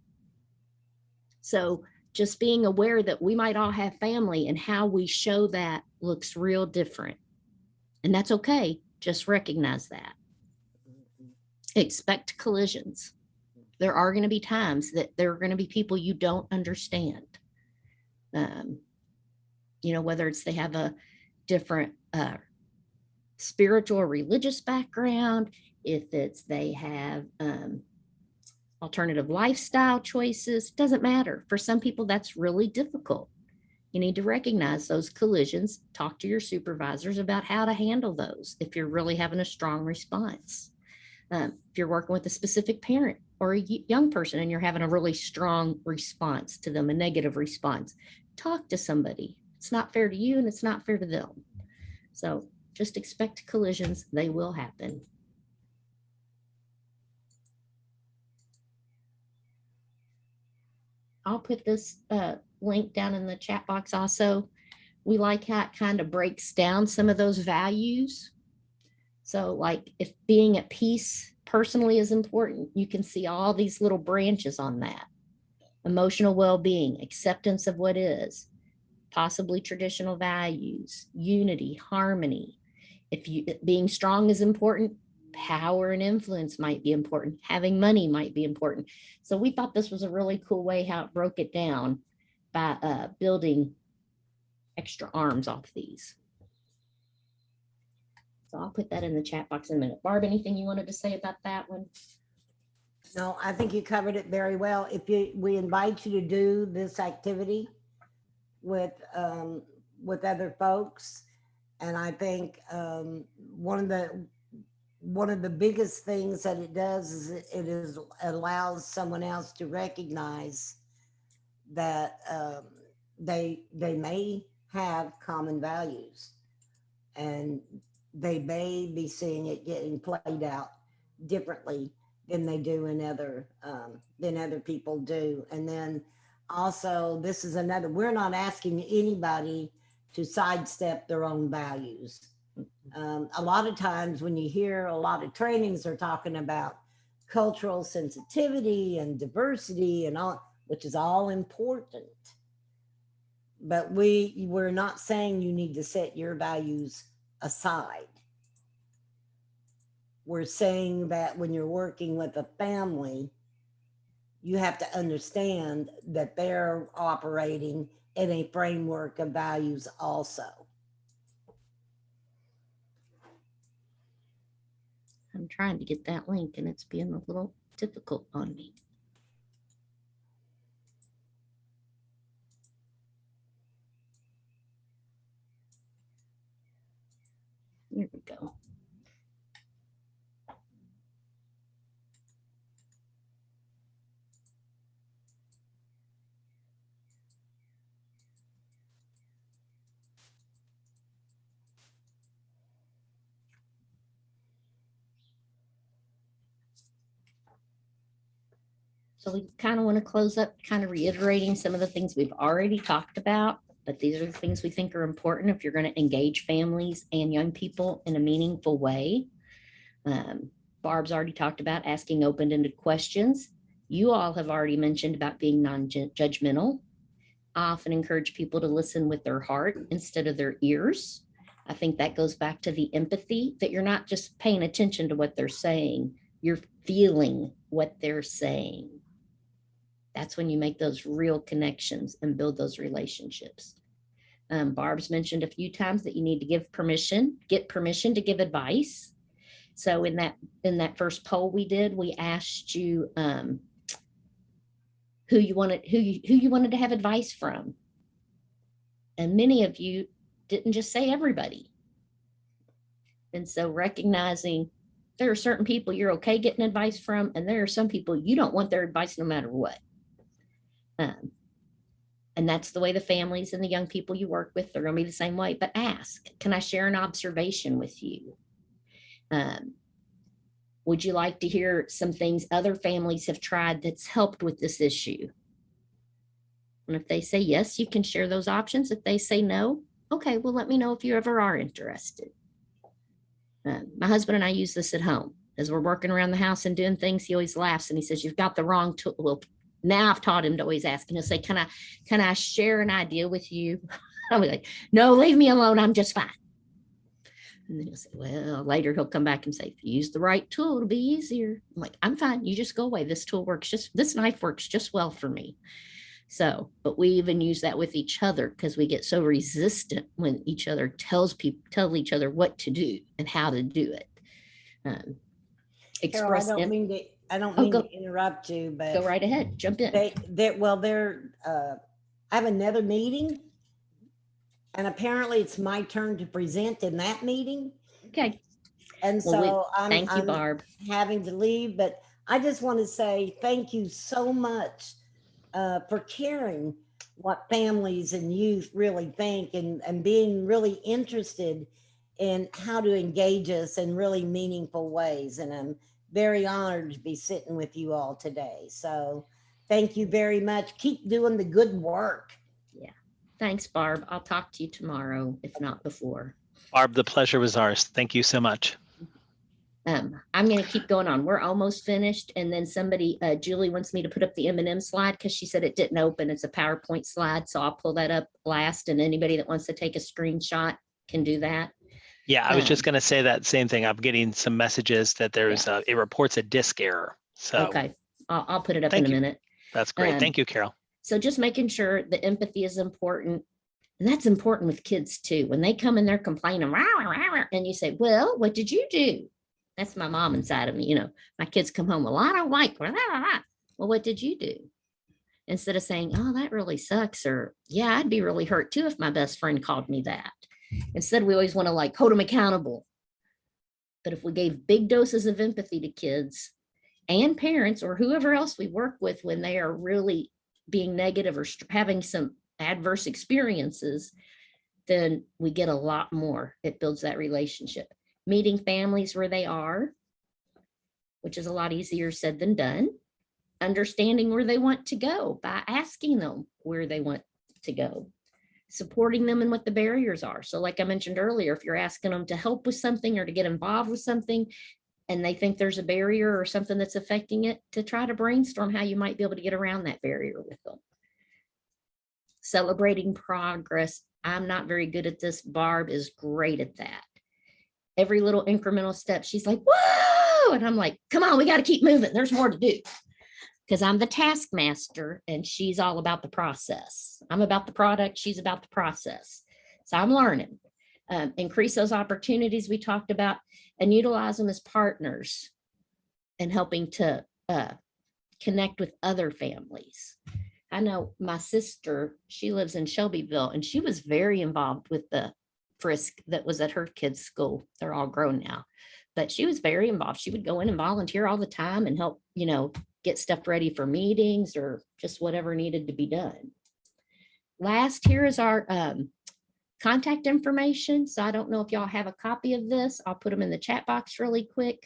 So just being aware that we might all have family, and how we show that looks real different. And that's okay. Just recognize that. Expect collisions. There are going to be times that there are going to be people you don't understand. Whether it's they have a different spiritual or religious background, if it's they have alternative lifestyle choices, doesn't matter. For some people, that's really difficult. You need to recognize those collisions, talk to your supervisors about how to handle those if you're really having a strong response. If you're working with a specific parent or a young person and you're having a really strong response to them, a negative response, talk to somebody. It's not fair to you and it's not fair to them. So just expect collisions. They will happen. I'll put this link down in the chat box also. We like how it kind of breaks down some of those values. So like if being at peace personally is important, you can see all these little branches on that. Emotional well-being, acceptance of what is, possibly traditional values, unity, harmony. If being strong is important, power and influence might be important. Having money might be important. So we thought this was a really cool way how it broke it down by building extra arms off these. So I'll put that in the chat box in a minute. Barb, anything you wanted to say about that one? No, I think you covered it very well. We invite you to do this activity with other folks, and I think one of the biggest things that it does is it allows someone else to recognize that they may have common values, and they may be seeing it getting played out differently than they do in than other people do. And then also, this is another, we're not asking anybody to sidestep their own values. A lot of times when you hear a lot of trainings are talking about cultural sensitivity and diversity and all, which is all important. But we're not saying you need to set your values aside. We're saying that when you're working with a family, you have to understand that they're operating in a framework of values also. I'm trying to get that link and it's being a little difficult on me. Here we go. So we kind of want to close up, kind of reiterating some of the things we've already talked about, but these are the things we think are important if you're going to engage families and young people in a meaningful way. Barb's already talked about asking open-ended questions. You all have already mentioned about being non-judgmental. I often encourage people to listen with their heart instead of their ears. I think that goes back to the empathy, that you're not just paying attention to what they're saying, you're feeling what they're saying. That's when you make those real connections and build those relationships. Barb's mentioned a few times that you need to get permission to give advice. So in that first poll we did, we asked you who you wanted to have advice from. And many of you didn't just say everybody. And so recognizing there are certain people you're okay getting advice from, and there are some people you don't want their advice no matter what. And that's the way the families and the young people you work with, they're going to be the same way. But ask, can I share an observation with you? Would you like to hear some things other families have tried that's helped with this issue? And if they say yes, you can share those options. If they say no, okay, well, let me know if you ever are interested. My husband and I use this at home. As we're working around the house and doing things, he always laughs and he says, you've got the wrong tool. Well, now I've taught him to always ask, and he'll say, can I share an idea with you? I'll be like, no, leave me alone. I'm just fine. And then he'll say, well, later he'll come back and say, if you use the right tool, it'll be easier. I'm like, I'm fine. You just go away. This knife works just well for me. So, but we even use that with each other because we get so resistant when each other tell each other what to do and how to do it. Carol, I don't mean to interrupt you, but go right ahead, jump in. I have another meeting, and apparently it's my turn to present in that meeting. Okay. And so thank you, Barb. Having to leave, but I just want to say thank you so much for caring what families and youth really think and being really interested in how to engage us in really meaningful ways. And I'm very honored to be sitting with you all today. So thank you very much. Keep doing the good work. Yeah. Thanks, Barb. I'll talk to you tomorrow, if not before. Barb, the pleasure was ours. Thank you so much. I'm going to keep going on. We're almost finished. And then Julie wants me to put up the M&M slide because she said it didn't open. It's a PowerPoint slide. So I'll pull that up last. And anybody that wants to take a screenshot can do that. Yeah, I was just going to say that same thing. I'm getting some messages that there's it reports a disk error. So okay, I'll put it up in a minute. That's great. Thank you, Carol. So just making sure the empathy is important. And that's important with kids too. When they come and they're complaining, rah, rah, rah, and you say, well, what did you do? That's my mom inside of me. You know, my kids come home, well, I don't like, rah, rah, rah. Well, what did you do? Instead of saying, oh, that really sucks. Or yeah, I'd be really hurt too if my best friend called me that. Instead, we always want to like hold them accountable. But if we gave big doses of empathy to kids and parents or whoever else we work with when they are really being negative or having some adverse experiences, then we get a lot more. It builds that relationship. Meeting families where they are, which is a lot easier said than done. Understanding where they want to go by asking them where they want to go. Supporting them and what the barriers are. So like I mentioned earlier, if you're asking them to help with something or to get involved with something and they think there's a barrier or something that's affecting it, to try to brainstorm how you might be able to get around that barrier with them. Celebrating progress. I'm not very good at this. Barb is great at that. Every little incremental step, she's like, whoa! And I'm like, come on, we got to keep moving. There's more to do. Because I'm the taskmaster and she's all about the process. I'm about the product, she's about the process. So I'm learning. Increase those opportunities we talked about and utilize them as partners and helping to connect with other families. I know my sister, she lives in Shelbyville and she was very involved with the frisk that was at her kids' school. They're all grown now, but she was very involved. She would go in and volunteer all the time and help, you know, get stuff ready for meetings or just whatever needed to be done. Last, here is our contact information. So I don't know if y'all have a copy of this. I'll put them in the chat box really quick.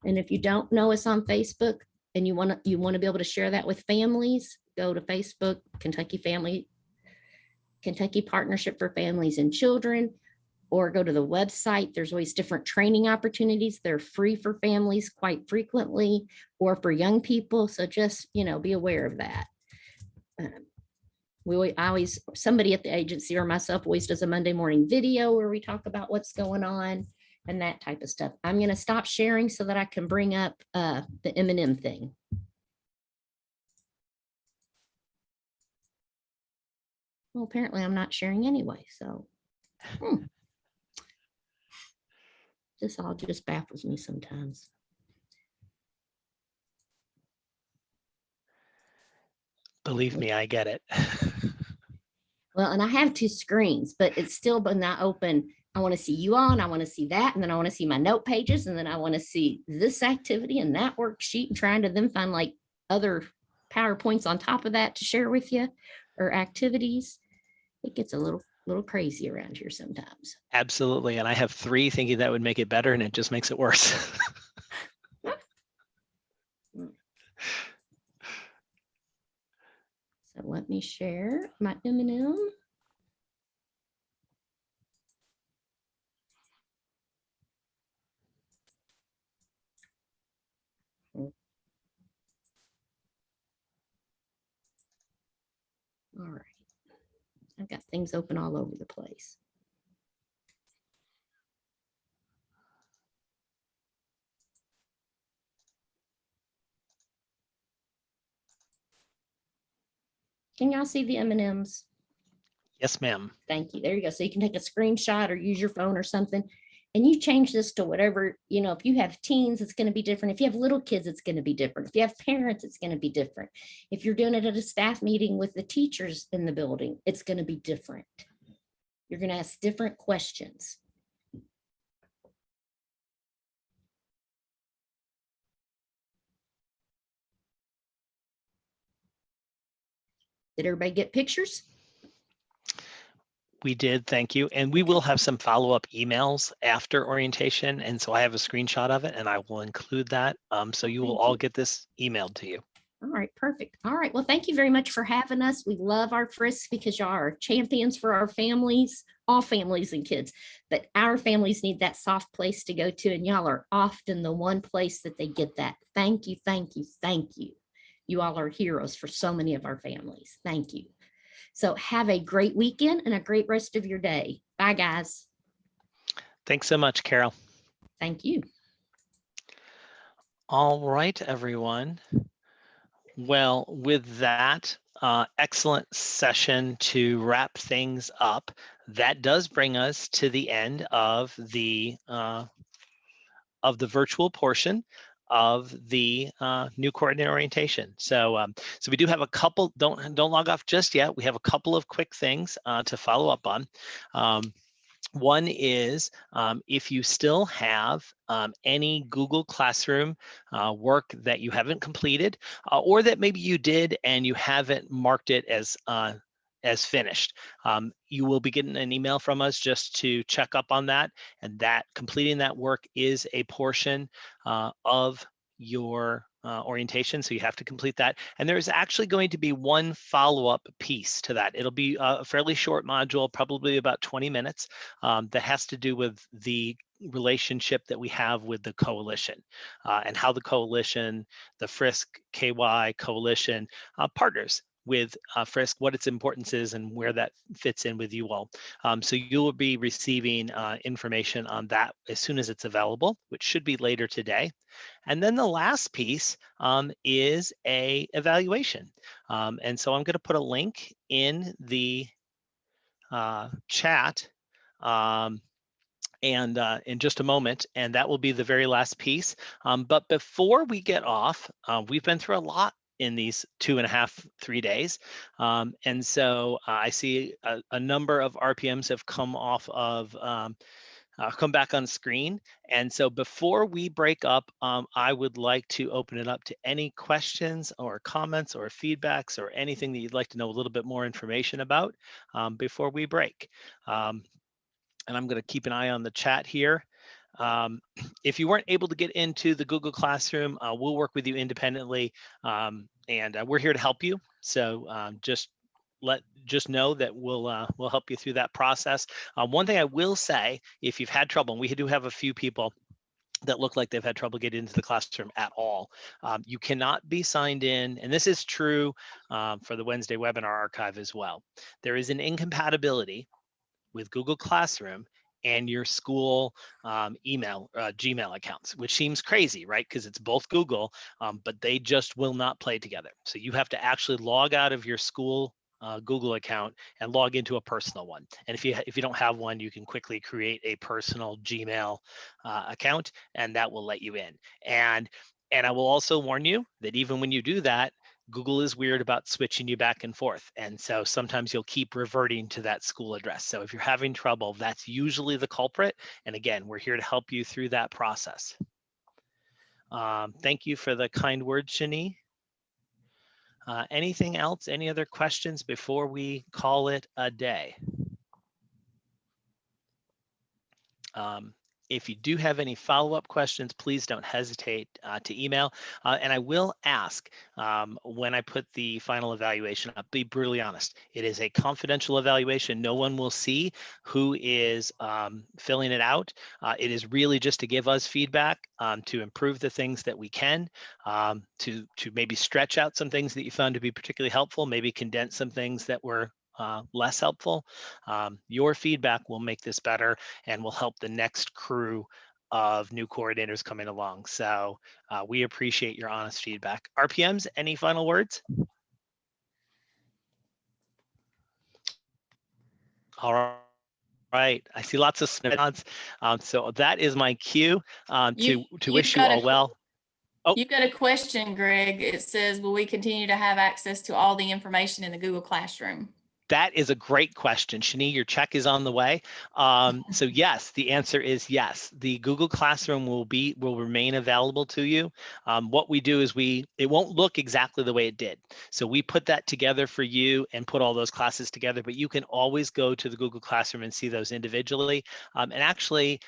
And if you don't know us on Facebook and you want to be able to share that with families, go to Facebook, Kentucky Partnership for Families and Children, or go to the website. There's always different training opportunities. They're free for families quite frequently or for young people. So just, you know, be aware of that. Somebody at the agency or myself always does a Monday morning video where we talk about what's going on and that type of stuff. I'm going to stop sharing so that I can bring up the M&M thing. Well, apparently I'm not sharing anyway, so. This all just baffles me sometimes. Believe me, I get it. Well, and I have two screens, but it's still not open. I want to see you all and I want to see that. And then I want to see my note pages. And then I want to see this activity and that worksheet and trying to then find like other PowerPoints on top of that to share with you or activities. It gets a little crazy around here sometimes. Absolutely. And I have 3 thinking that would make it better and it just makes it worse. So let me share my M&M. I've got things open all over the place. Can y'all see the M&Ms? Yes, ma'am. Thank you. There you go. So you can take a screenshot or use your phone or something, and you change this to whatever, you know, if you have teens, it's going to be different. If you have little kids, it's going to be different. If you have parents, it's going to be different. If you're doing it at a staff meeting with the teachers in the building, it's going to be different. You're going to ask different questions. Did everybody get pictures? We did, thank you. And we will have some follow-up emails after orientation. And so I have a screenshot of it and I will include that. So you will Thank all you. get this emailed to you. All right, perfect. All right, well, thank you very much for having us. We love our frisks because y'all are champions for our families, all families and kids, but our families need that soft place to go to, and y'all are often the one place that they get that. Thank you, thank you, thank you. You all are heroes for so many of our families. Thank you. So have a great weekend and a great rest of your day. Bye, guys. Thanks so much, Carol. Thank you. All right, everyone. Well, with that excellent session to wrap things up, that does bring us to the end of the virtual portion of the new coordinator orientation. So so we do have a couple, don't log off just yet. We have a couple of quick things to follow up on. One is if you still have any Google Classroom work that you haven't completed, or that maybe you did and you haven't marked it as finished, you will be getting an email from us just to check up on that, and that completing that work is a portion of your orientation, so you have to complete that. And there's actually going to be one follow-up piece to that. It'll be a fairly short module, probably about 20 minutes, that has to do with the relationship that we have with the coalition, and how the coalition, the Frisk KY coalition, partners with Frisk, what its importance is and where that fits in with you all. So you will be receiving information on that as soon as it's available, which should be later today. And then the last piece is a evaluation. And so I'm going to put a link in the chat and in just a moment, and that will be the very last piece. But before we get off, we've been through a lot in these 2.5, 3 days. And so I see a number of RPMs have come off of, come back on screen. And so before we break up, I would like to open it up to any questions or comments or feedbacks or anything that you'd like to know a little bit more information about before we break. And I'm going to keep an eye on the chat here. If you weren't able to get into the Google Classroom, we'll work with you independently, and we're here to help you. So just know that we'll help you through that process. One thing I will say, if you've had trouble, and we do have a few people that look like they've had trouble getting into the classroom at all, you cannot be signed in, and this is true for the Wednesday webinar archive as well. There is an incompatibility with Google Classroom and your school email, Gmail accounts, which seems crazy, right? Because it's both Google, but they just will not play together. So you have to actually log out of your school Google account and log into a personal one. And if you don't have one, you can quickly create a personal Gmail account, and that will let you in. And I will also warn you that even when you do that, Google is weird about switching you back and forth. And so sometimes you'll keep reverting to that school address. So if you're having trouble, that's usually the culprit. And again, we're here to help you through that process. Thank you for the kind words, Shani. Anything else? Any other questions before we call it a day? If you do have any follow-up questions, please don't hesitate to email. And I will ask when I put the final evaluation up, be brutally honest, it is a confidential evaluation. No one will see who is filling it out. It is really just to give us feedback to improve the things that we can, to maybe stretch out some things that you found to be particularly helpful, maybe condense some things that were less helpful. Your feedback will make this better and will help the next crew of new coordinators coming along. So we appreciate your honest feedback. RPMs, any final words? All right, I see lots of nods. So that is my cue to wish you all well. Oh. You've got a question, Greg. It says, will we continue to have access to all the information in the Google Classroom? That is a great question. Shani, your check is on the way. So yes, the answer is yes. The Google Classroom will remain available to you. What we do is it won't look exactly the way it did. So we put that together for you and put all those classes together, but you can always go to the Google Classroom and see those individually. And actually,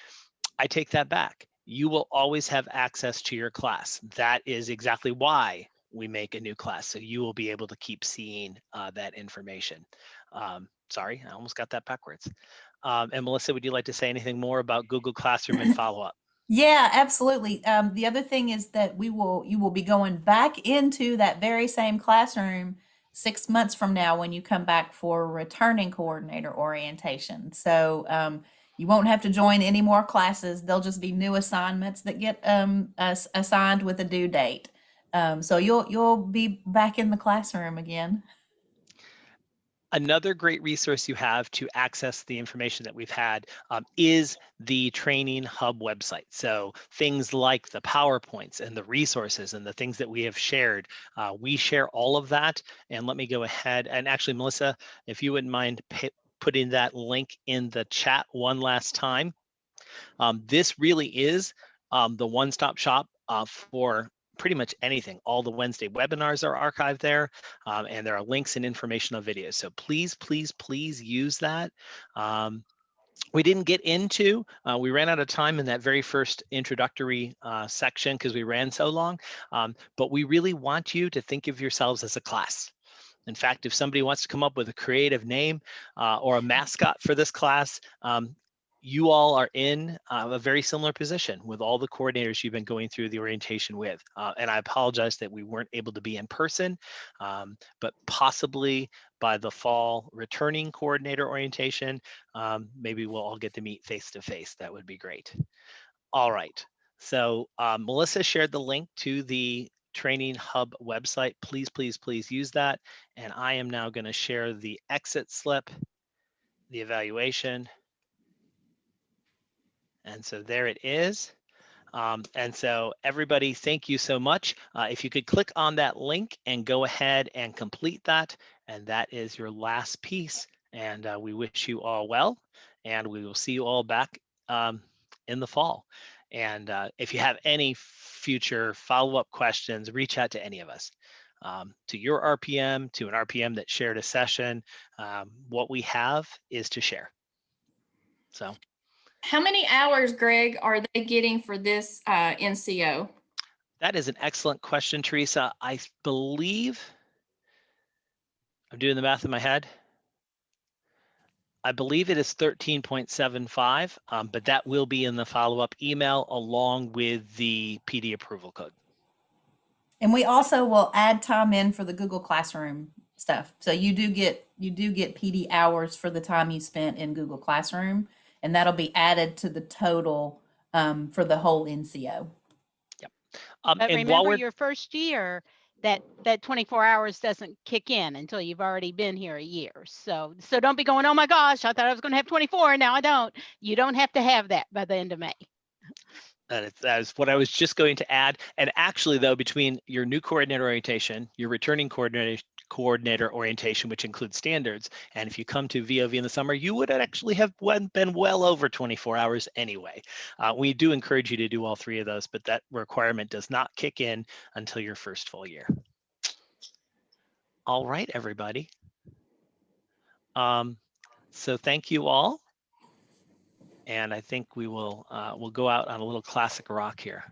I take that back. You will always have access to your class. That is exactly why we make a new class. So you will be able to keep seeing that information. Sorry, I almost got that backwards. And Melissa, would you like to say anything more about Google Classroom and follow up? Yeah, absolutely. The other thing is that you will be going back into that very same classroom 6 months from now when you come back for returning coordinator orientation. So you won't have to join any more classes. They'll just be new assignments that get assigned with a due date. So you'll be back in the classroom again. Another great resource you have to access the information that we've had is the Training Hub website. So things like the PowerPoints and the resources and the things that we have shared, we share all of that. And let me go ahead and actually, Melissa, if you wouldn't mind putting that link in the chat one last time. This really is the one-stop shop for pretty much anything. All the Wednesday webinars are archived there, and there are links and informational videos. So please, please, please use that. We didn't get into, we ran out of time in that very first introductory section because we ran so long, but we really want you to think of yourselves as a class. In fact, if somebody wants to come up with a creative name or a mascot for this class, you all are in a very similar position with all the coordinators you've been going through the orientation with. And I apologize that we weren't able to be in person, but possibly by the fall returning coordinator orientation, maybe we'll all get to meet face to face. That would be great. All right. So Melissa shared the link to the Training Hub website. Please, please, please use that. And I am now going to share the exit slip, the evaluation. And so there it is. And so everybody, thank you so much. If you could click on that link and go ahead and complete that. And that is your last piece. And we wish you all well. And we will see you all back in the fall. And if you have any future follow-up questions, reach out to any of us. To your RPM, to an RPM that shared a session. What we have is to share. So. How many hours, Greg, are they getting for this NCO? That is an excellent question, Teresa. I believe, I'm doing the math in my head. I believe it is 13.75, but that will be in the follow-up email along with the PD approval code. And we also will add time in for the Google Classroom stuff. So you do get PD hours for the time you spent in Google Classroom, and that'll be added to the total for the whole NCO. Yep. But remember, your first year, that 24 hours doesn't kick in until you've already been here a year. So don't be going, oh my gosh, I thought I was going to have 24, and now I don't. You don't have to have that by the end of May. That is what I was just going to add. And actually, though, between your new coordinator orientation, your returning coordinator orientation, which includes standards, and if you come to VOV in the summer, you would actually have been well over 24 hours anyway. We do encourage you to do all three of those, but that requirement does not kick in until your first full year. All right, everybody. So thank you all. And I think we will we'll go out on a little classic rock here.